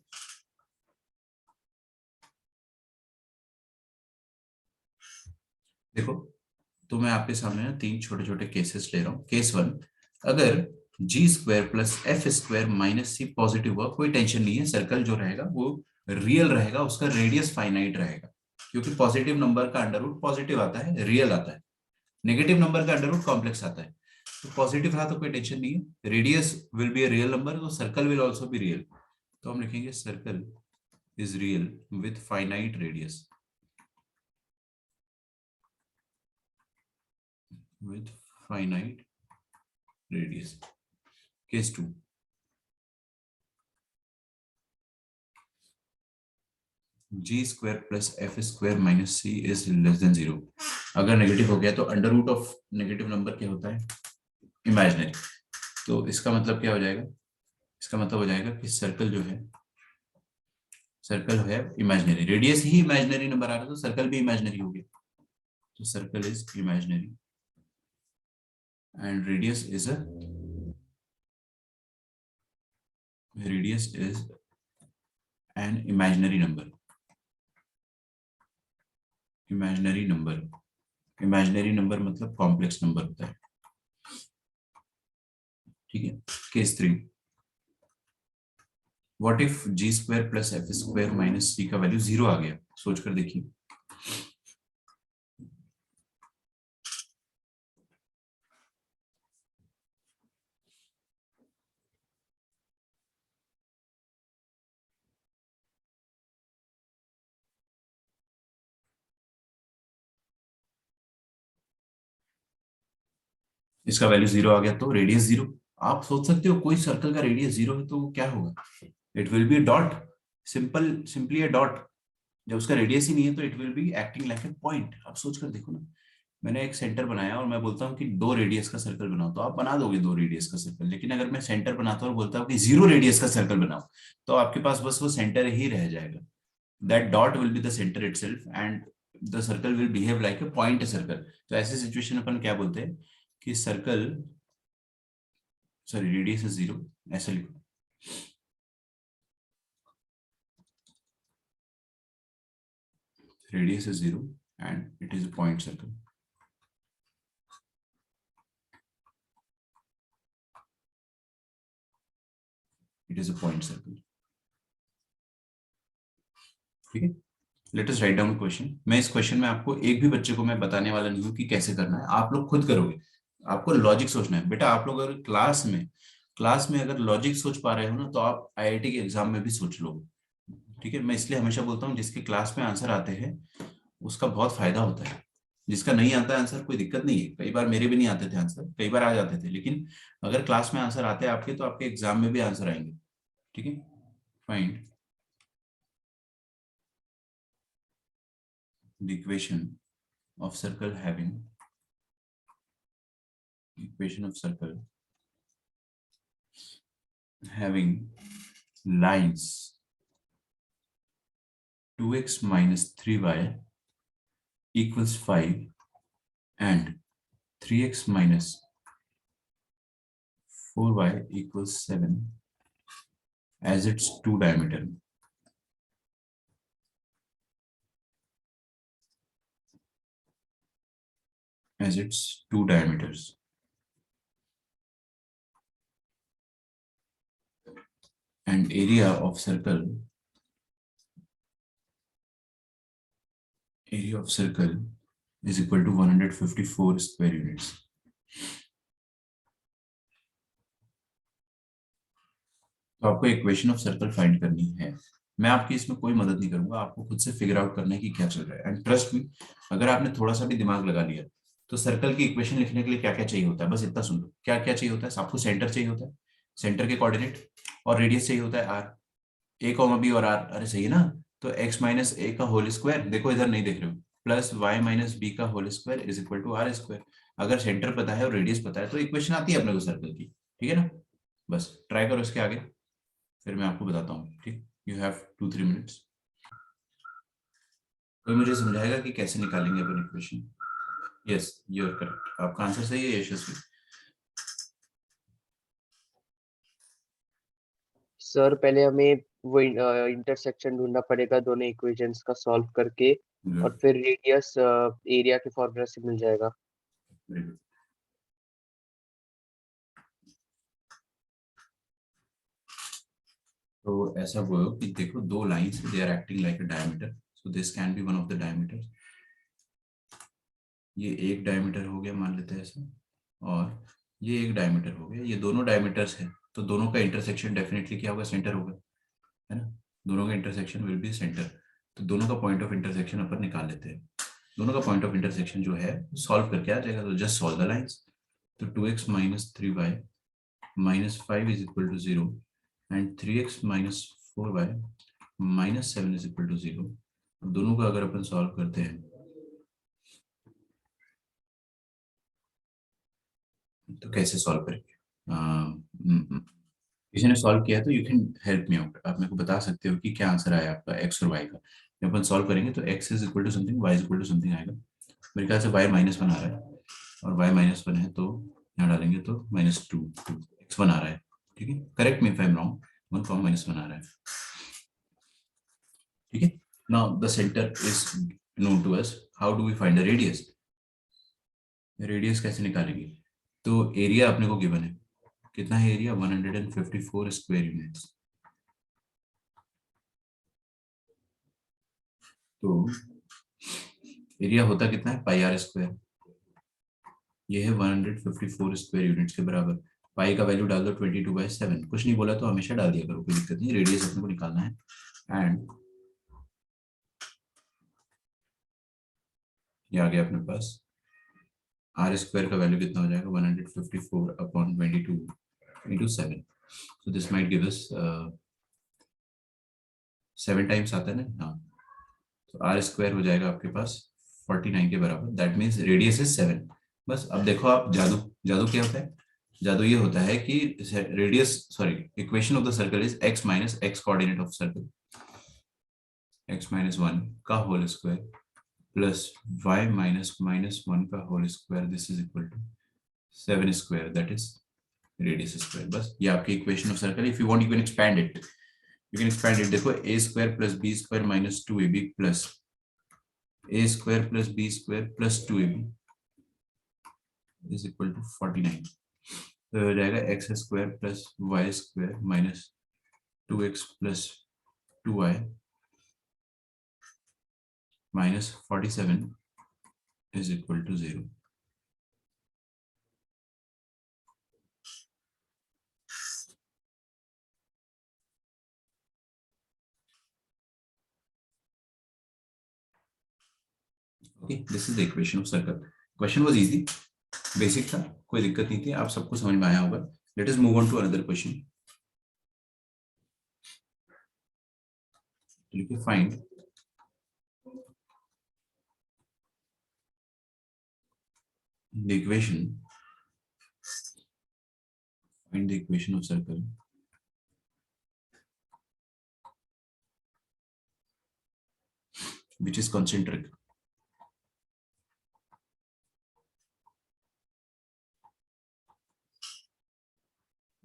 Speaker 1: देखो, तो मैं आपके सामने ना 3 छोटे छोटे केसेस ले रहा हूँ। केस 1, अगर g² + f² - c पॉजिटिव हुआ, कोई टेंशन नहीं है, सर्कल जो रहेगा वो रियल रहेगा, उसका रेडियस फाइनाइट रहेगा, क्योंकि पॉजिटिव नंबर का अंडर रूट पॉजिटिव आता है, रियल आता है। नेगेटिव नंबर का अंडर रूट कॉम्प्लेक्स आता है। तो पॉजिटिव रहा तो कोई टेंशन नहीं है, radius will be a real number, तो circle will also be real. तो हम लिखेंगे circle is real with finite radius, with finite radius. Case 2, g² + f² - c is less than 0। अगर नेगेटिव हो गया तो under root of negative number क्या होता है? इमेजिनरी। तो इसका मतलब क्या हो जाएगा? इसका मतलब हो जाएगा कि सर्कल जो है, सर्कल है इमेजिनरी, रेडियस ही इमेजिनरी नंबर आ रहा है तो सर्कल भी इमेजिनरी हो गया। तो circle is imaginary and radius is an imaginary number। Imaginary number मतलब कॉम्प्लेक्स नंबर होता है। ठीक है, case 3, what if g² + f² - c का वैल्यू 0 आ गया? सोचकर देखिए। इसका वैल्यू 0 आ गया तो रेडियस 0। आप सोच सकते हो कोई सर्कल का रेडियस 0 है तो वो क्या होगा? It will be dot, simply a dot. जब उसका रेडियस ही नहीं है तो it will be acting like a point. आप सोचकर देखो ना, मैंने एक सेंटर बनाया और मैं बोलता हूँ कि 2 रेडियस का सर्कल बनाओ, तो आप बना दोगे 2 रेडियस का सर्कल। लेकिन अगर मैं सेंटर बनाता हूँ और बोलता हूँ कि 0 रेडियस का सर्कल बनाओ, तो आपके पास बस वो सेंटर ही रह जाएगा। That dot will be the centre itself and the circle will behave like a point circle. तो ऐसी सिचुएशन अपन क्या बोलते हैं कि सर्कल, सॉरी, रेडियस इज 0, ऐसा लिखो। Radius is 0 and it is a point circle। It is a point circle। ठीक है, let us write down question. मैं इस क्वेश्चन में आपको एक भी बच्चे को मैं बताने वाला नहीं हूँ कि कैसे करना है, आप लोग खुद करोगे। आपको लॉजिक सोचना है बेटा। आप लोग अगर क्लास में अगर लॉजिक सोच पा रहे हो ना, तो आप आईआईटी के एग्जाम में भी सोच लोगे। ठीक है, मैं इसलिए हमेशा बोलता हूँ जिसके क्लास में आंसर आते हैं उसका बहुत फायदा होता है। जिसका नहीं आता है आंसर, कोई दिक्कत नहीं है। कई बार मेरे भी नहीं आते थे आंसर, कई बार आ जाते थे, लेकिन अगर क्लास में आंसर आते हैं आपके तो आपके एग्जाम में भी आंसर आएंगे। ठीक है, find the equation of circle having lines 2x - 3y equals 5 and 3x - 4y equals 7 as its two diameter। As its two diameters, and area of circle is equal to 154 square units. तो आपको equation of circle find करनी है। मैं आपकी इसमें कोई मदद नहीं करूंगा, आपको खुद से फिगर आउट करना है कि क्या चल रहा है। एंड ट्रस्ट मी, अगर आपने थोड़ा सा भी दिमाग लगा लिया तो सर्कल की इक्वेशन लिखने के लिए क्या क्या चाहिए होता है, बस इतना सुन लो। क्या क्या चाहिए होता है आपको? सेंटर चाहिए होता है, सेंटर के कोऑर्डिनेट, और रेडियस चाहिए होता है आर, ए कॉमा बी और आर। अरे सही है ना? तो एक्स माइनस ए का होल स्क्वायर, देखो इधर नहीं देख रहे हो, प्लस वाई माइनस बी का whole square is equal to R square. अगर सेंटर पता है और रेडियस पता है तो इक्वेशन आती है अपने को सर्कल की। ठीक है ना? बस ट्राई करो इसके आगे, फिर मैं आपको बताता हूँ। ठीक, यू हैव 2-3 मिनट्स। कोई मुझे समझाएगा कि कैसे निकालेंगे अपन equation? Yes, you are correct, आपका आंसर सही है यशस्वी।
Speaker 3: सर पहले हमें वो इंटरसेक्शन ढूंढना पड़ेगा दोनों इक्वेशंस का सॉल्व करके, और फिर रेडियस एरिया के फॉर्मूला से मिल जाएगा।
Speaker 1: Very good. तो ऐसा बोलो कि देखो दो lines they are acting like a diameter, so this can be one of the diameters. ये एक डायमीटर हो गया मान लेते हैं ऐसा, और ये एक डायमीटर हो गया। ये दोनों डायमीटर्स है तो दोनों का इंटरसेक्शन डेफिनेटली क्या होगा? सेंटर होगा, है ना? दोनों का इंटरसेक्शन विल बी सेंटर। तो दोनों का पॉइंट ऑफ इंटरसेक्शन अपन निकाल लेते हैं। दोनों का पॉइंट ऑफ इंटरसेक्शन जो है सॉल्व करके आ जाएगा, तो जस्ट सॉल्व द लाइंस। तो 2x minus 3y minus 5 is equal to 0 and 3x minus 4y minus 7 is equal to 0। दोनों का अगर अपन सॉल्व करते हैं तो कैसे सॉल्व करेंगे? किसी ने सॉल्व किया है तो you can help me out, आप मेरे को बता सकते हो कि क्या आंसर आया आपका एक्स और वाई का। जब अपन सॉल्व करेंगे तो X is equal to something, Y is equal to something आएगा। मेरे ख्याल से वाई -1 आ रहा है, और वाई -1 है तो यहाँ डालेंगे तो -2, x1 आ रहा है। ठीक है, correct me if I am wrong, 1, -1 आ रहा है। ठीक है, now the centre is known to us, how do we find the radius? Radius कैसे निकालेंगे? तो एरिया अपने को गिवन है, कितना है एरिया? 154 square units. तो एरिया होता कितना है? पाई आर स्क्वायर। ये है 154 स्क्वायर यूनिट्स के बराबर। पाई का वैल्यू डाल दो 22/7, कुछ नहीं बोला तो हमेशा डाल दिया करो, कोई दिक्कत नहीं। रेडियस अपने को निकालना है, एंड ये आ गया अपने पास। आर स्क्वायर का वैल्यू कितना हो जाएगा? 154/22 × 7। So this might give us 7 times आता है ना? हाँ, तो आर स्क्वायर हो जाएगा आपके पास 49 के बराबर। That means radius is 7। बस अब देखो आप, जादू जादू क्या होता है? जादू ये होता है कि radius, sorry, equation of the circle is x minus x coordinate of circle, x-1 का होल स्क्वायर प्लस y -1 का whole square, this is equal to 7 square, that is radius square. बस ये आपकी equation of circle. If you want you can expand it, you can expand it. देखो a square plus b square minus 2ab plus a square plus b square plus 2ab is equal to 49। तो हो जाएगा X square plus Y square minus 2x plus 2y minus 47 is equal to 0। Okay, this is the equation of circle. Question was easy, basic था, कोई दिक्कत नहीं थी, आप सबको समझ में आया होगा। Let us move on to another question. लिखिए find the equation, find the equation of circle which is concentric,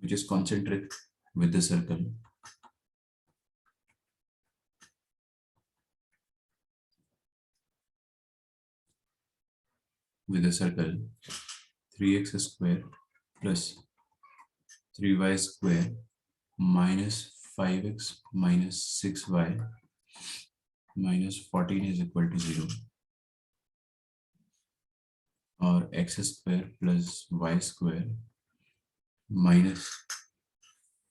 Speaker 1: which is concentric with the circle with a circle 3x square plus 3y square minus 5x minus 6y minus 14 is equal to 0. और X square plus Y square minus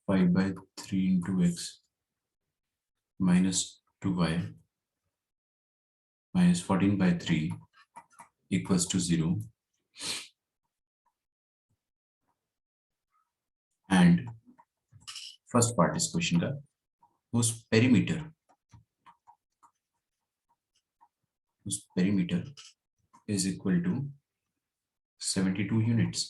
Speaker 1: 5/3 into X minus 2y minus 14/3 equals to 0 and first part इस question का whose perimeter is equal to 72 units.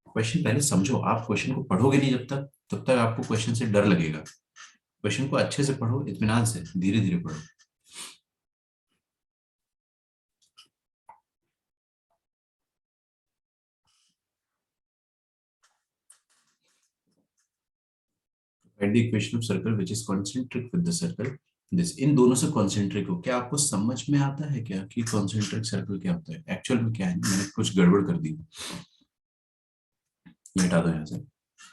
Speaker 1: Question पहले समझो, आप question को पढ़ोगे नहीं जब तक, तब तक आपको क्वेश्चन से डर लगेगा। क्वेश्चन को अच्छे से पढ़ो, इत्मीनान से, धीरे धीरे पढ़ो। Find the equation of circle which is concentric with the circle this। इन दोनों से कॉन्सेंट्रिक हो, क्या आपको समझ में आता है क्या कि कॉन्सेंट्रिक सर्कल क्या होता है? एक्चुअल में क्या है, मैंने कुछ गड़बड़ कर दी, ये हटा दो यहाँ से।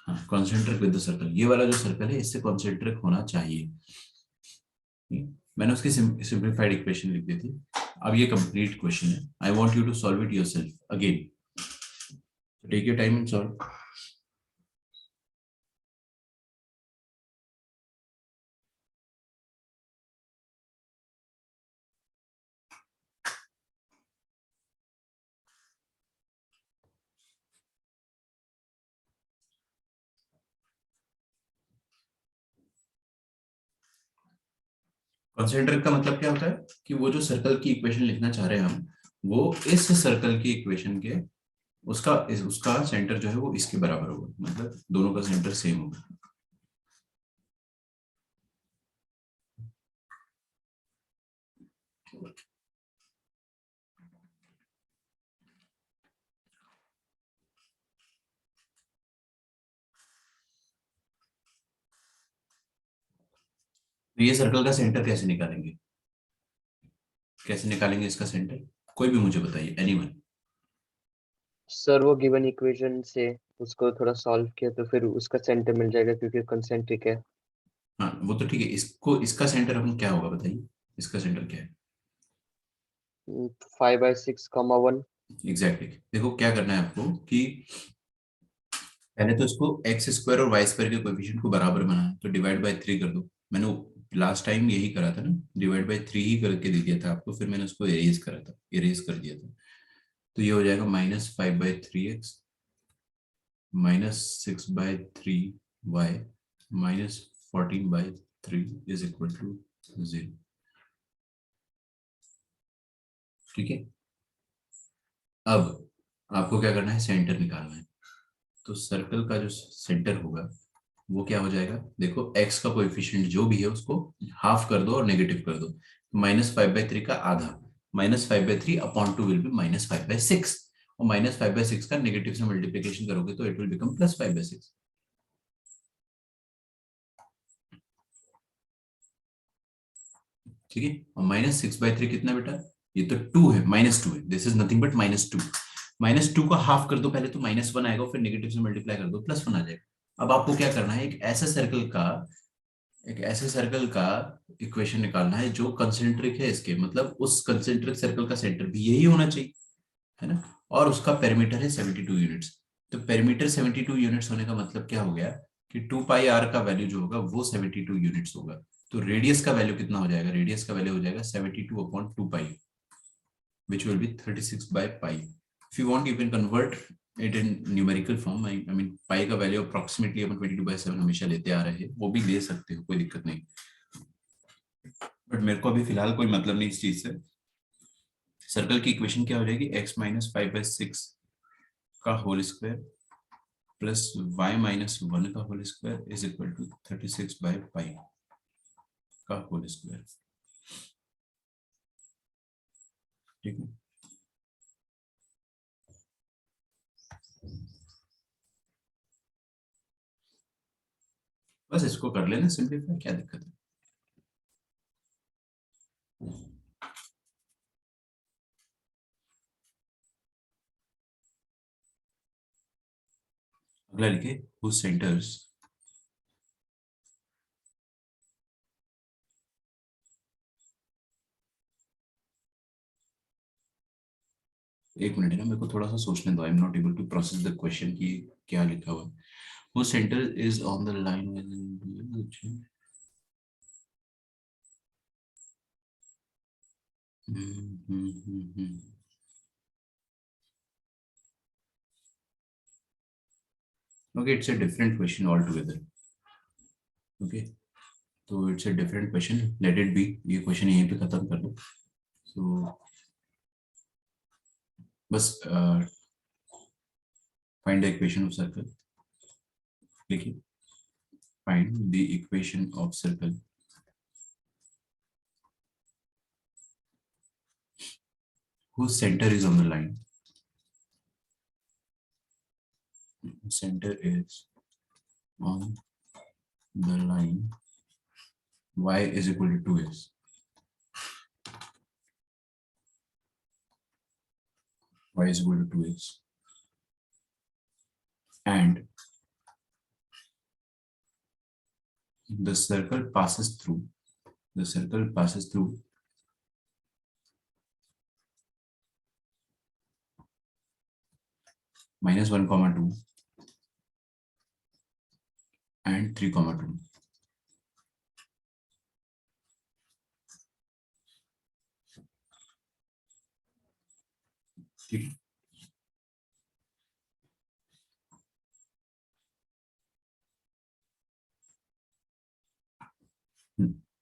Speaker 1: हाँ, कॉन्सेंट्रिक विद द सर्कल, ये वाला जो सर्कल है इससे कॉन्सेंट्रिक होना चाहिए। मैंने उसकी सिंप्लीफाइड इक्वेशन लिख दी थी। अब ये कंप्लीट क्वेश्चन है, I want you to solve it yourself again, take your time and solve. Concentric का मतलब क्या होता है कि वो जो सर्कल की इक्वेशन लिखना चाह रहे हैं हम, वो इस सर्कल की इक्वेशन के उसका सेंटर जो है वो इसके बराबर होगा, मतलब दोनों का सेंटर सेम होगा। तो ये सर्कल का सेंटर कैसे निकालेंगे, कैसे निकालेंगे इसका सेंटर? कोई भी मुझे बताइए, एनीवन।
Speaker 3: सर वो गिवन इक्वेशन से उसको थोड़ा सॉल्व किया तो फिर उसका सेंटर मिल जाएगा क्योंकि कंसेंट्रिक है।
Speaker 1: हाँ वो तो ठीक है, इसको इसका सेंटर अपन क्या होगा बताइए, इसका सेंटर क्या है?
Speaker 3: 5/6, 1।
Speaker 1: एग्जैक्टली देखो क्या करना है आपको कि पहले तो इसको एक्स स्क्वायर और वाई स्क्वायर के कोएफिशिएंट को बराबर बनाना है, तो डिवाइड बाय 3 कर दो। मैंने लास्ट टाइम यही करा था ना, डिवाइड बाय 3 ही करके दे दिया था आपको, फिर मैंने उसको इरेज करा था, इरेज कर दिया था। तो ये हो जाएगा -5/3x -6/3y -14/3 is equal to 0। ठीक है, अब आपको क्या करना है, सेंटर निकालना है। तो सर्कल का जो सेंटर होगा वो क्या हो जाएगा, देखो x का कोएफिशिएंट जो भी है उसको हाफ कर दो और नेगेटिव कर दो। -5/3 का आधा, -5/3 अपॉन 2 विल बी -5/6, और -5/6 का नेगेटिव से मल्टीप्लीकेशन करोगे तो इट विल बिकम +5/6। ठीक है, और -6/3 कितना बेटा, ये तो 2 है, -2 है, दिस इज नथिंग बट -2। -2 का हाफ कर दो पहले तो -1 आएगा, फिर नेगेटिव से मल्टीप्लाई कर दो +1 आ जाएगा। अब आपको क्या करना है, एक ऐसे सर्कल का इक्वेशन निकालना है जो कंसेंट्रिक है इसके, मतलब उस कंसेंट्रिक सर्कल का सेंटर भी यही होना चाहिए, है ना, और उसका पेरीमीटर है 72 यूनिट्स। तो पेरीमीटर 72 यूनिट्स होने का मतलब क्या हो गया कि 2πr का वैल्यू जो होगा वो 72 यूनिट्स होगा। तो रेडियस का वैल्यू कितना हो जाएगा, रेडियस का वैल्यू हो जाएगा 72/2π, which will be 36/π। If you want you can convert it in numerical form। I mean पाई का वैल्यू अप्रोक्सीमेटली अपन 22/7 हमेशा लेते आ रहे हैं, वो भी ले सकते हो, कोई दिक्कत नहीं, बट मेरे को अभी फिलहाल कोई मतलब नहीं इस चीज से। सर्कल की इक्वेशन क्या हो जाएगी, x -5/6 का होल स्क्वायर प्लस y-1 का whole square is equal to 36/π का होल स्क्वायर। ठीक है, बस इसको कर लेना सिंपलीफाई, क्या दिक्कत है। अगला लिखे whose centers एक मिनट है ना, मेरे को थोड़ा सा सोचने दो। I am not able to process the question की क्या लिखा हुआ है। वो centre is on the line. Okay, it's a different question all together. Okay, तो it's a different question, let it be. ये क्वेश्चन यहीं पे खत्म कर दो। सो बस find the equation of circle लिखिए। Find the equation of circle whose center is on the line. Center is on the line y is equal to 2x. Y is equal to 2x. And the circle passes through. The circle passes through -1, 2 and 3, 2. ठीक है।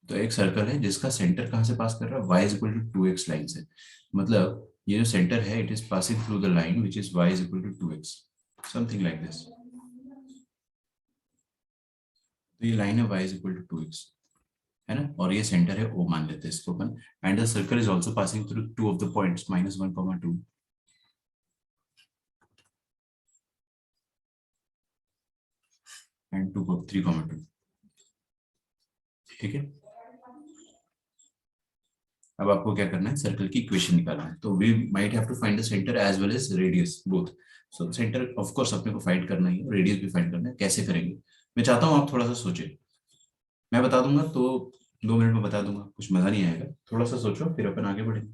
Speaker 1: तो एक circle है जिसका centre कहां से पास कर रहा है, y is equal to 2x line से। मतलब ये जो सेंटर है, it is passing through the line which is y is equal to 2x, something like this. तो ये लाइन है y is equal to 2x, है ना, और ये सेंटर है O मान लेते हैं इसको अपन। And the circle is also passing through two of the points -1, 2 and 2, 3, 2। ठीक है। अब आपको क्या करना है, सर्कल की इक्वेशन निकालना है। तो we might have to find the centre as well as radius both. So centre of course अपने को फाइंड करना ही है, रेडियस भी फाइंड करना है। कैसे करेंगे, मैं चाहता हूँ आप थोड़ा सा सोचे। मैं बता दूंगा तो 2 मिनट में बता दूंगा, कुछ मजा नहीं आएगा। थोड़ा सा सोचो फिर अपन आगे बढ़ेंगे।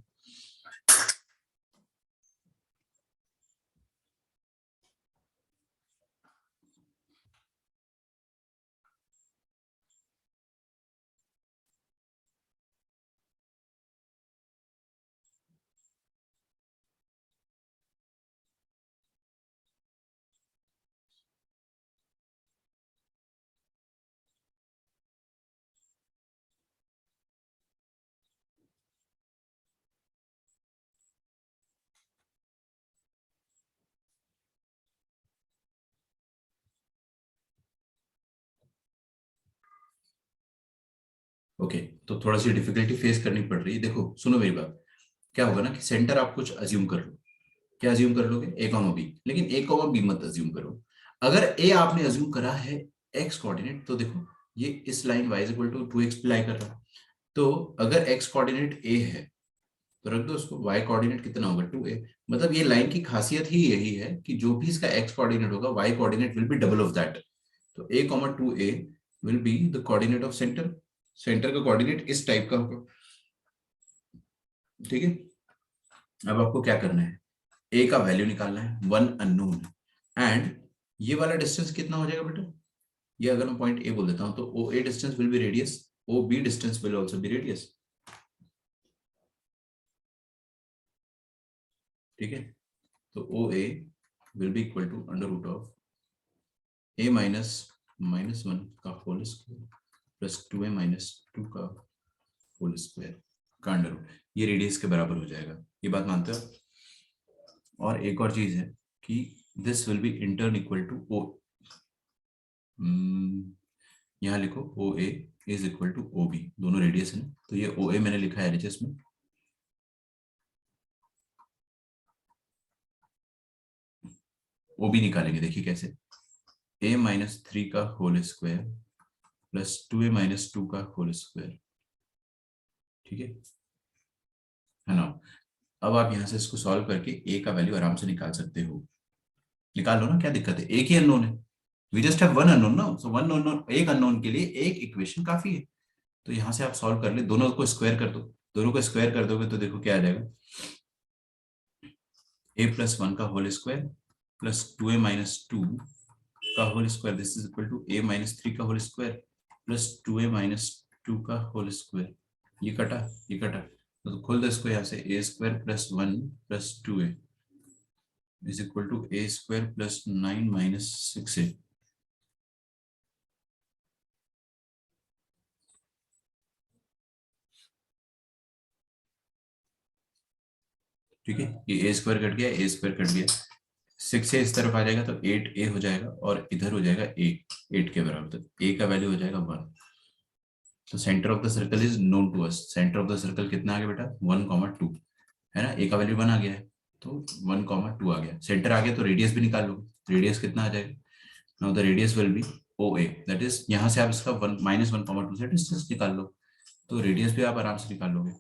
Speaker 1: ओके, तो थोड़ा सी डिफिकल्टी फेस करनी पड़ रही है। देखो सुनो मेरी बात। क्या होगा ना कि सेंटर आप कुछ अज्यूम कर लो। क्या अज्यूम कर लोगे, ए कॉमा बी, लेकिन ए कॉमा बी मत अज्यूम करो। अगर ए आपने अज्यूम करा है एक्स कोऑर्डिनेट, तो देखो ये इस line y is equal to 2x पे लाई कर रहा है। तो अगर x कोऑर्डिनेट a है तो रख दो उसको, y कोऑर्डिनेट कितना होगा 2a। मतलब ये लाइन की खासियत ही यही है कि जो भी इसका x कोऑर्डिनेट होगा y coordinate will be double of that. तो a, 2a will be the coordinate of centre. Centre का कोऑर्डिनेट इस टाइप का होगा। ठीक है। अब आपको क्या करना है, a का वैल्यू निकालना है, 1 अननोन। एंड ये वाला डिस्टेंस कितना हो जाएगा बेटा, ये अगर मैं पॉइंट ए बोल देता हूं तो O A distance will be radius, O B distance will also be radius. ठीक है। तो O A will be equal to under root of A minus -1 का whole square plus 2a minus 2 का whole square का under root. ये radius के बराबर हो जाएगा, ये बात मानते हो। और एक और चीज है कि this will be in turn equal to O, यहाँ लिखो O A is equal to O B, दोनों रेडियस है ना। तो ये ओ ए मैंने लिखा है एलएचएस में, ओ बी निकालेंगे। देखिए कैसे, a माइनस 3 का whole square plus 2a minus 2 का होल स्क्वायर। ठीक है ना। अब आप यहां से इसको सॉल्व करके a का वैल्यू आराम से निकाल सकते हो। निकाल लो ना, क्या दिक्कत है, एक ही अननोन है। We just have one unknown ना, सो वन अननोन, एक अननोन के लिए एक इक्वेशन काफी है। तो यहां से आप सॉल्व कर ले, दोनों को स्क्वायर कर दो। दोनों को स्क्वायर कर दोगे तो देखो क्या आ जाएगा, a प्लस 1 का whole square plus 2a minus 2 का whole square, this is equal to a minus 3 का whole square plus 2a minus 2 का होल स्क्वायर। ये कटा, ये कटा, तो खोल दो इसको यहाँ से, a square plus 1 plus 2a is equal to a square plus 9 minus 6a। ठीक है, ये a स्क्वायर कट गया, a स्क्वायर कट गया, 6 से इस तरफ आ जाएगा तो 8a हो जाएगा और इधर हो जाएगा a, 8 के बराबर, तो a का वैल्यू हो जाएगा 1। तो centre of the circle is known to us. Centre of the circle कितना आ गया बेटा, 1, 2 है ना, a का वैल्यू 1 आ गया है तो 1, 2 आ गया। सेंटर आ गया तो रेडियस भी निकाल लो, रेडियस कितना आ जाएगा, now the radius will B OA, that is यहाँ से आप इसका 1 -1, 2 से डिस्टेंस निकाल लो, तो रेडियस भी आप आराम से निकाल लोगे।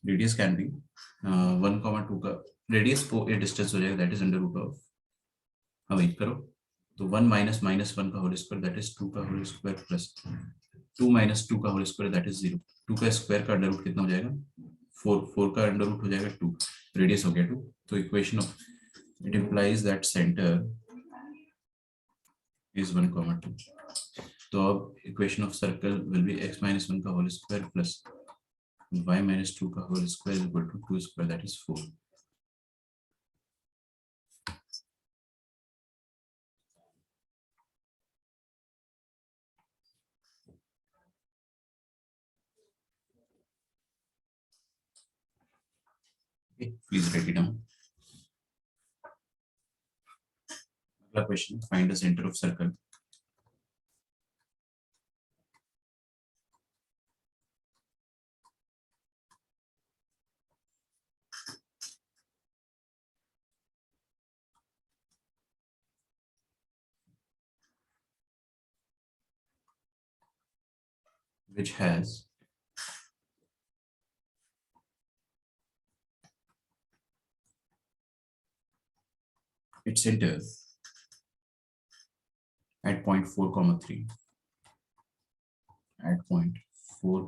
Speaker 1: रेडियस कैन बी 1, 2 का रेडियस OA डिस्टेंस हो जाएगा, that is under root of, हाँ वेट करो, तो 1 -1 का होल स्क्वायर दैट इज 2 का होल स्क्वायर प्लस 2 - 2 का होल स्क्वायर दैट इज 0। 2 का स्क्वायर का अंडर रूट कितना हो जाएगा, 4, 4 का अंडर रूट हो जाएगा 2, रेडियस हो गया 2। तो equation of it implies that centre is 1, 2। तो अब equation of circle will be x - 1 का होल स्क्वायर प्लस y - 2 का whole square equal to 2 square that is 4। Please write it down. अगला question, find the centre of circle. Which has its center at point 4, 3, at point 4,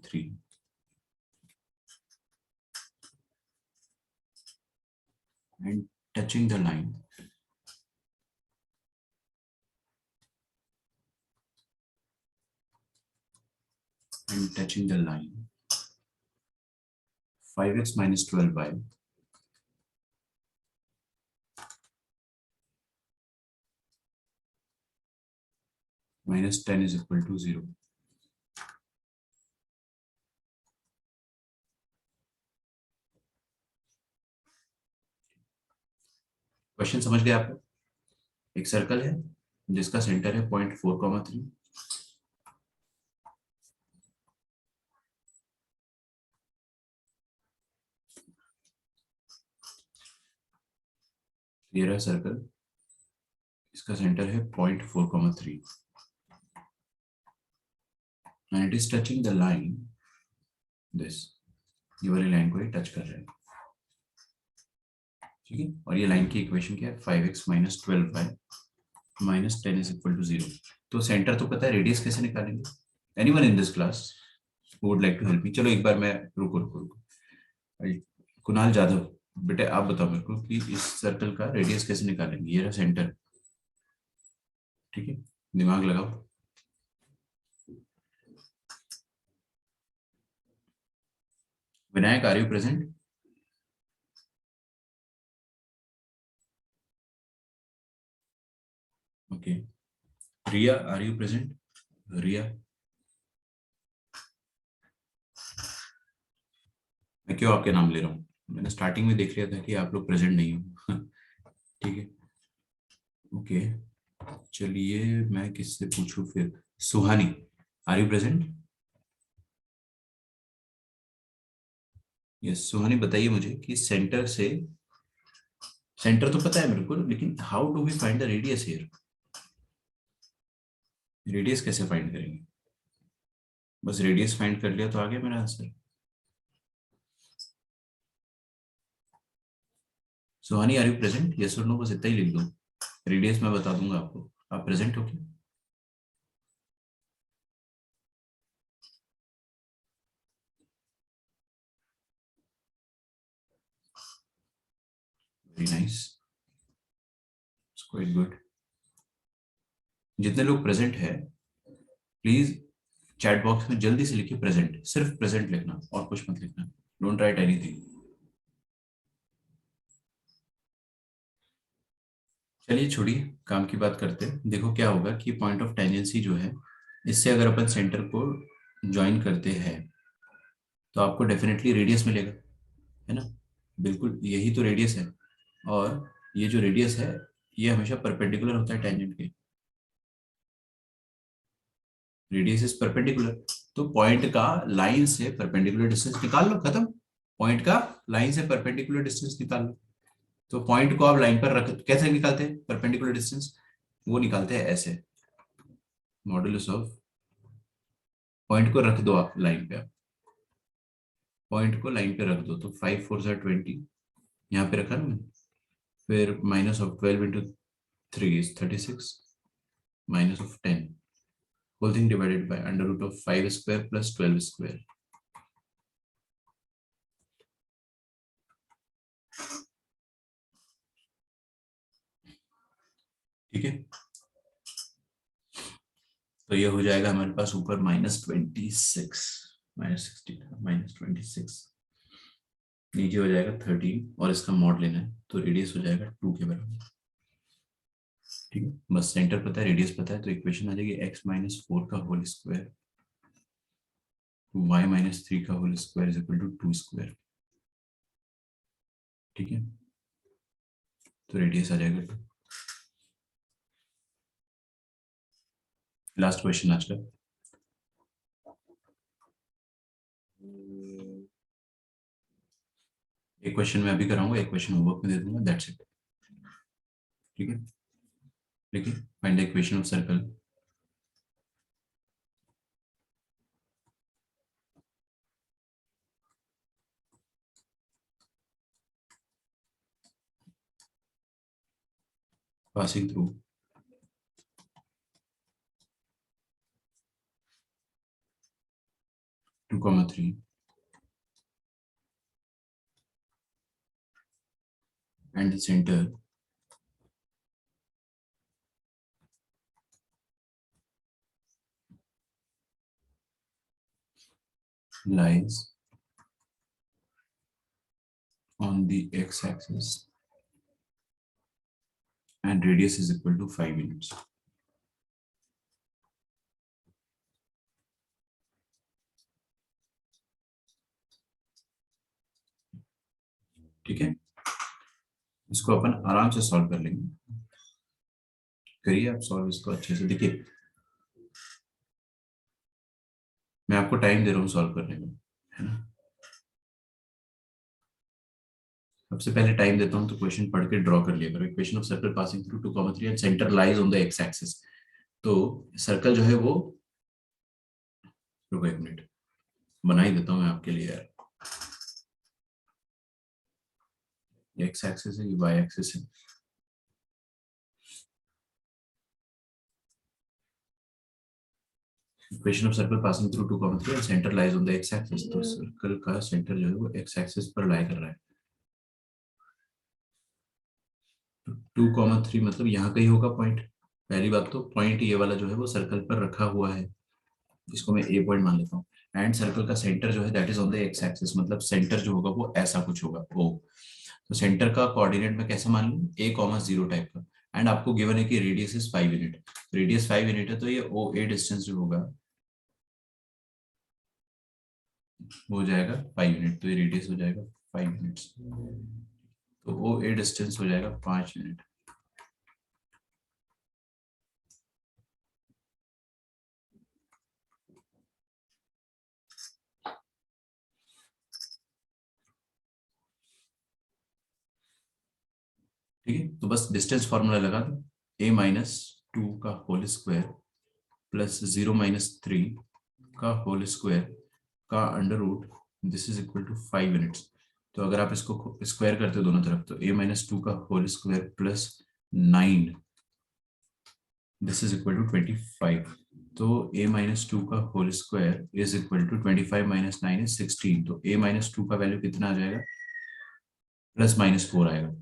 Speaker 1: 3 and touching the line and touching the line 5x - 12y -10 is equal to 0। Question समझ गए आपको? एक circle है जिसका centre है point 4, 3, ये रहा circle, इसका सेंटर है point 4, 3 and it is touching the line this, ये वाली लाइन को ही टच कर रहा है, ठीक है। और ये लाइन की इक्वेशन क्या है, 5x - 12y -10 is equal to 0। तो सेंटर तो पता है, रेडियस कैसे निकालेंगे? Anyone in this class who would like to help me? चलो एक बार मैं, रुको रुको रुको, कुणाल जाधव, बेटे आप बताओ मेरे को कि इस सर्कल का रेडियस कैसे निकालेंगे। ये रहा सेंटर, ठीक है, दिमाग लगाओ। Vinayak, are you present? Okay, Riya, are you present? Riya, मैं क्यों आपके नाम ले रहा हूँ, मैंने स्टार्टिंग में देख लिया था कि आप लोग प्रेजेंट नहीं हो। ठीक है, ओके, चलिए मैं किससे पूछूं फिर। सुहानी, आर यू प्रेजेंट? यस, सुहानी बताइए मुझे कि सेंटर से, सेंटर तो पता है मेरे को, लेकिन how do we find the radius here? Radius कैसे फाइंड करेंगे? बस रेडियस फाइंड कर लिया तो आ गया मेरा answer. Suhani, are you present? Yes और नो, बस इतना ही लिख दो, रेडियस मैं बता दूंगा आपको। आप प्रेजेंट हो क्या? Very nice, quite good. जितने लोग प्रेजेंट है प्लीज चैट बॉक्स में जल्दी से लिखिए प्रेजेंट, सिर्फ प्रेजेंट लिखना और कुछ मत लिखना, डोंट राइट एनीथिंग। चलिए छोड़िए, काम की बात करते हैं। देखो क्या होगा कि पॉइंट ऑफ टेंजेंसी जो है, इससे अगर अपन सेंटर को ज्वाइन करते हैं तो आपको डेफिनेटली रेडियस मिलेगा, है ना। बिल्कुल यही तो रेडियस है, और ये जो रेडियस है ये हमेशा परपेंडिकुलर होता है टेंजेंट के। रेडियस इज परपेंडिकुलर, तो पॉइंट का लाइन से परपेंडिकुलर डिस्टेंस निकाल लो, खत्म। पॉइंट का लाइन से परपेंडिकुलर डिस्टेंस निकाल लो। तो पॉइंट को आप लाइन पर रख, कैसे निकालते हैं परपेंडिकुलर डिस्टेंस, वो निकालते हैं ऐसे, मॉडुलस ऑफ, पॉइंट को रख दो आप लाइन पे, आप पॉइंट को लाइन पे रख दो, तो 5 4 20 यहाँ पे रखा ना मैंने, फिर minus of 12 into 3 is 36, minus of 10, whole thing divided by under root of 5 square plus 12 square. ठीक है, तो ये हो जाएगा हमारे पास ऊपर -26, -26, नीचे हो जाएगा 13, और इसका मॉड लेना है तो रेडियस हो जाएगा 2 के बराबर। ठीक है, बस सेंटर पता है, रेडियस पता है, तो इक्वेशन आ जाएगी x - 4 का होल स्क्वायर y - 3 का whole square is equal to 2 square. ठीक है, तो रेडियस आ जाएगा 2। लास्ट क्वेश्चन आज का, एक क्वेश्चन मैं अभी कराऊंगा, एक क्वेश्चन होमवर्क में दे दूंगा, दैट्स इट। ठीक है, देखिए find the equation of circle. passing through 2, 3 and the center lies on the x-axis and radius is equal to 5 units. ठीक है, इसको अपन आराम से सॉल्व कर लेंगे। करिए आप सॉल्व इसको अच्छे से। देखिए मैं आपको टाइम दे रहा हूँ सॉल्व करने में, है ना। सबसे पहले टाइम देता हूँ तो क्वेश्चन पढ़ के ड्रॉ कर लिया करो। Equation of circle passing through 2, 3 and centre lies on the x axis. तो सर्कल जो है वो, रुको एक मिनट बना ही देता हूँ मैं आपके लिए यार। ये एक्स एक्सिस है, ये वाई एक्सिस है। Equation of circle passing through 2, 3 and centre lies on the x axis. तो सर्कल का सेंटर जो है वो एक्स एक्सिस पर लाई कर रहा है। 2, 3 मतलब यहाँ कहीं होगा पॉइंट। पहली बात तो पॉइंट ये वाला जो है वो सर्कल पर रखा हुआ है, इसको मैं ए पॉइंट मान लेता हूँ। एंड सर्कल का सेंटर जो है that is on the x axis, मतलब सेंटर जो होगा वो ऐसा कुछ होगा ओ। तो सेंटर का कोऑर्डिनेट में कैसे मान लूँ, a,0 टाइप का। एंड आपको गिवन है कि radius is 5 unit, radius 5 unit है, तो ये ओ ए डिस्टेंस जो होगा हो जाएगा 5 यूनिट, तो ये रेडियस हो जाएगा 5 यूनिट्स, तो ओ ए डिस्टेंस हो जाएगा 5 यूनिट। ठीक है, तो बस डिस्टेंस फॉर्मूला लगा दो, a-2 का होल स्क्वायर प्लस 0-3 का होल स्क्वायर का under root, this is equal to 5 units. तो अगर आप इसको स्क्वायर करते हो दोनों तरफ, तो a-2 का whole square plus 9, this is equal to 25। तो a-2 का whole square is equal to 25 - 9 is 16। तो a-2 का वैल्यू कितना आ जाएगा, +-4 आएगा।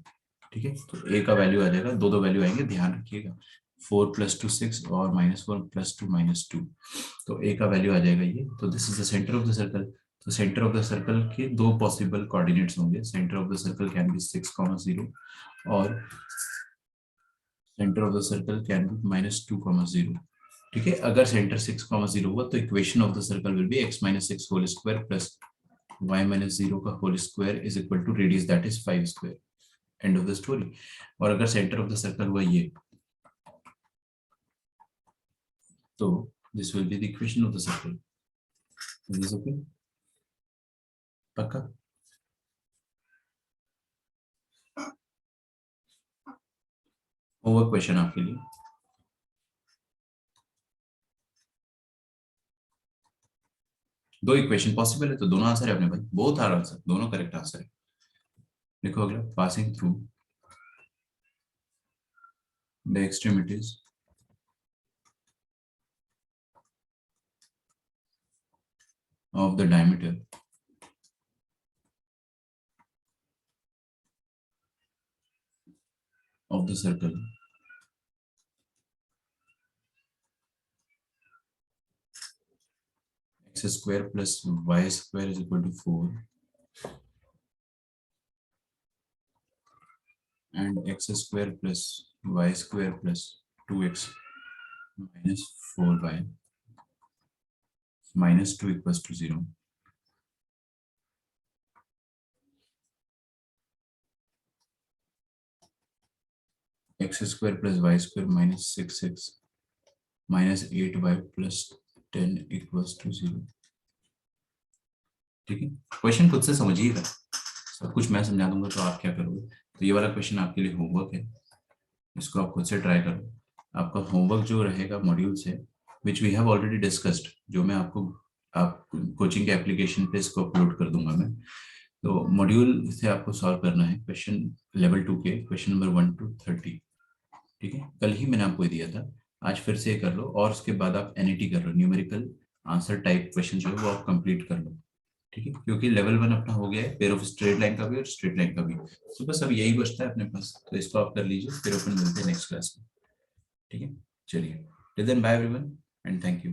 Speaker 1: ठीक है, तो a का वैल्यू आ जाएगा, दो वैल्यू आएंगे, ध्यान रखिएगा, 4 + 2 6 और -4 + 2 -2, तो a का वैल्यू आ जाएगा ये। तो this is the centre of the circle. तो सेंटर ऑफ द सर्कल के दो पॉसिबल कोऑर्डिनेट्स होंगे, centre of the circle can be 6, 0 और centre of the circle can be -2, 0। ठीक है, अगर सेंटर 6, 0 हुआ तो equation of the circle will be x - 6 whole square plus y - 0 का whole square is equal to radius that is 5 square. End of the story. और अगर centre of the circle हुआ ये, तो this will be the equation of the circle. Is this okay? पक्का? Homework question आपके लिए। दो इक्वेशन पॉसिबल है तो दोनों आंसर है अपने भाई, बोथ आर आंसर, दोनों करेक्ट आंसर है। देखो अगला, passing through the extremities of the diameter of the circle x square plus y square is equal to 4 and x square plus y square plus 2x minus 4y minus 2 equals to 0. X square plus y square minus 6x minus 8y plus 10 equals to 0. ठीक है, question खुद से समझिएगा, सब कुछ मैं समझा दूंगा तो आप क्या करोगे। तो ये वाला क्वेश्चन आपके लिए होमवर्क है, इसको आप खुद से ट्राई करो। आपका होमवर्क जो रहेगा मॉड्यूल से, which we have already discussed, जो मैं आपको आप कोचिंग के एप्लीकेशन पे इसको अपलोड कर दूंगा मैं। तो मॉड्यूल से आपको सॉल्व करना है क्वेश्चन लेवल 2 के क्वेश्चन नंबर 1 to 30। ठीक है, कल ही मैंने आपको दिया था, आज फिर से कर लो और उसके बाद आप एनईटी कर लो, न्यूमेरिकल आंसर टाइप क्वेश्चन जो है वो आप कंप्लीट कर लो। ठीक है, क्योंकि लेवल 1 अपना हो गया है, पेयर ऑफ स्ट्रेट लाइन का भी और स्ट्रेट लाइन का भी, तो बस अब यही बचता है अपने पास, तो इसको आप कर लीजिए, फिर अपन मिलते हैं नेक्स्ट क्लास में। ठीक है, चलिए, till then bye everyone and thank you.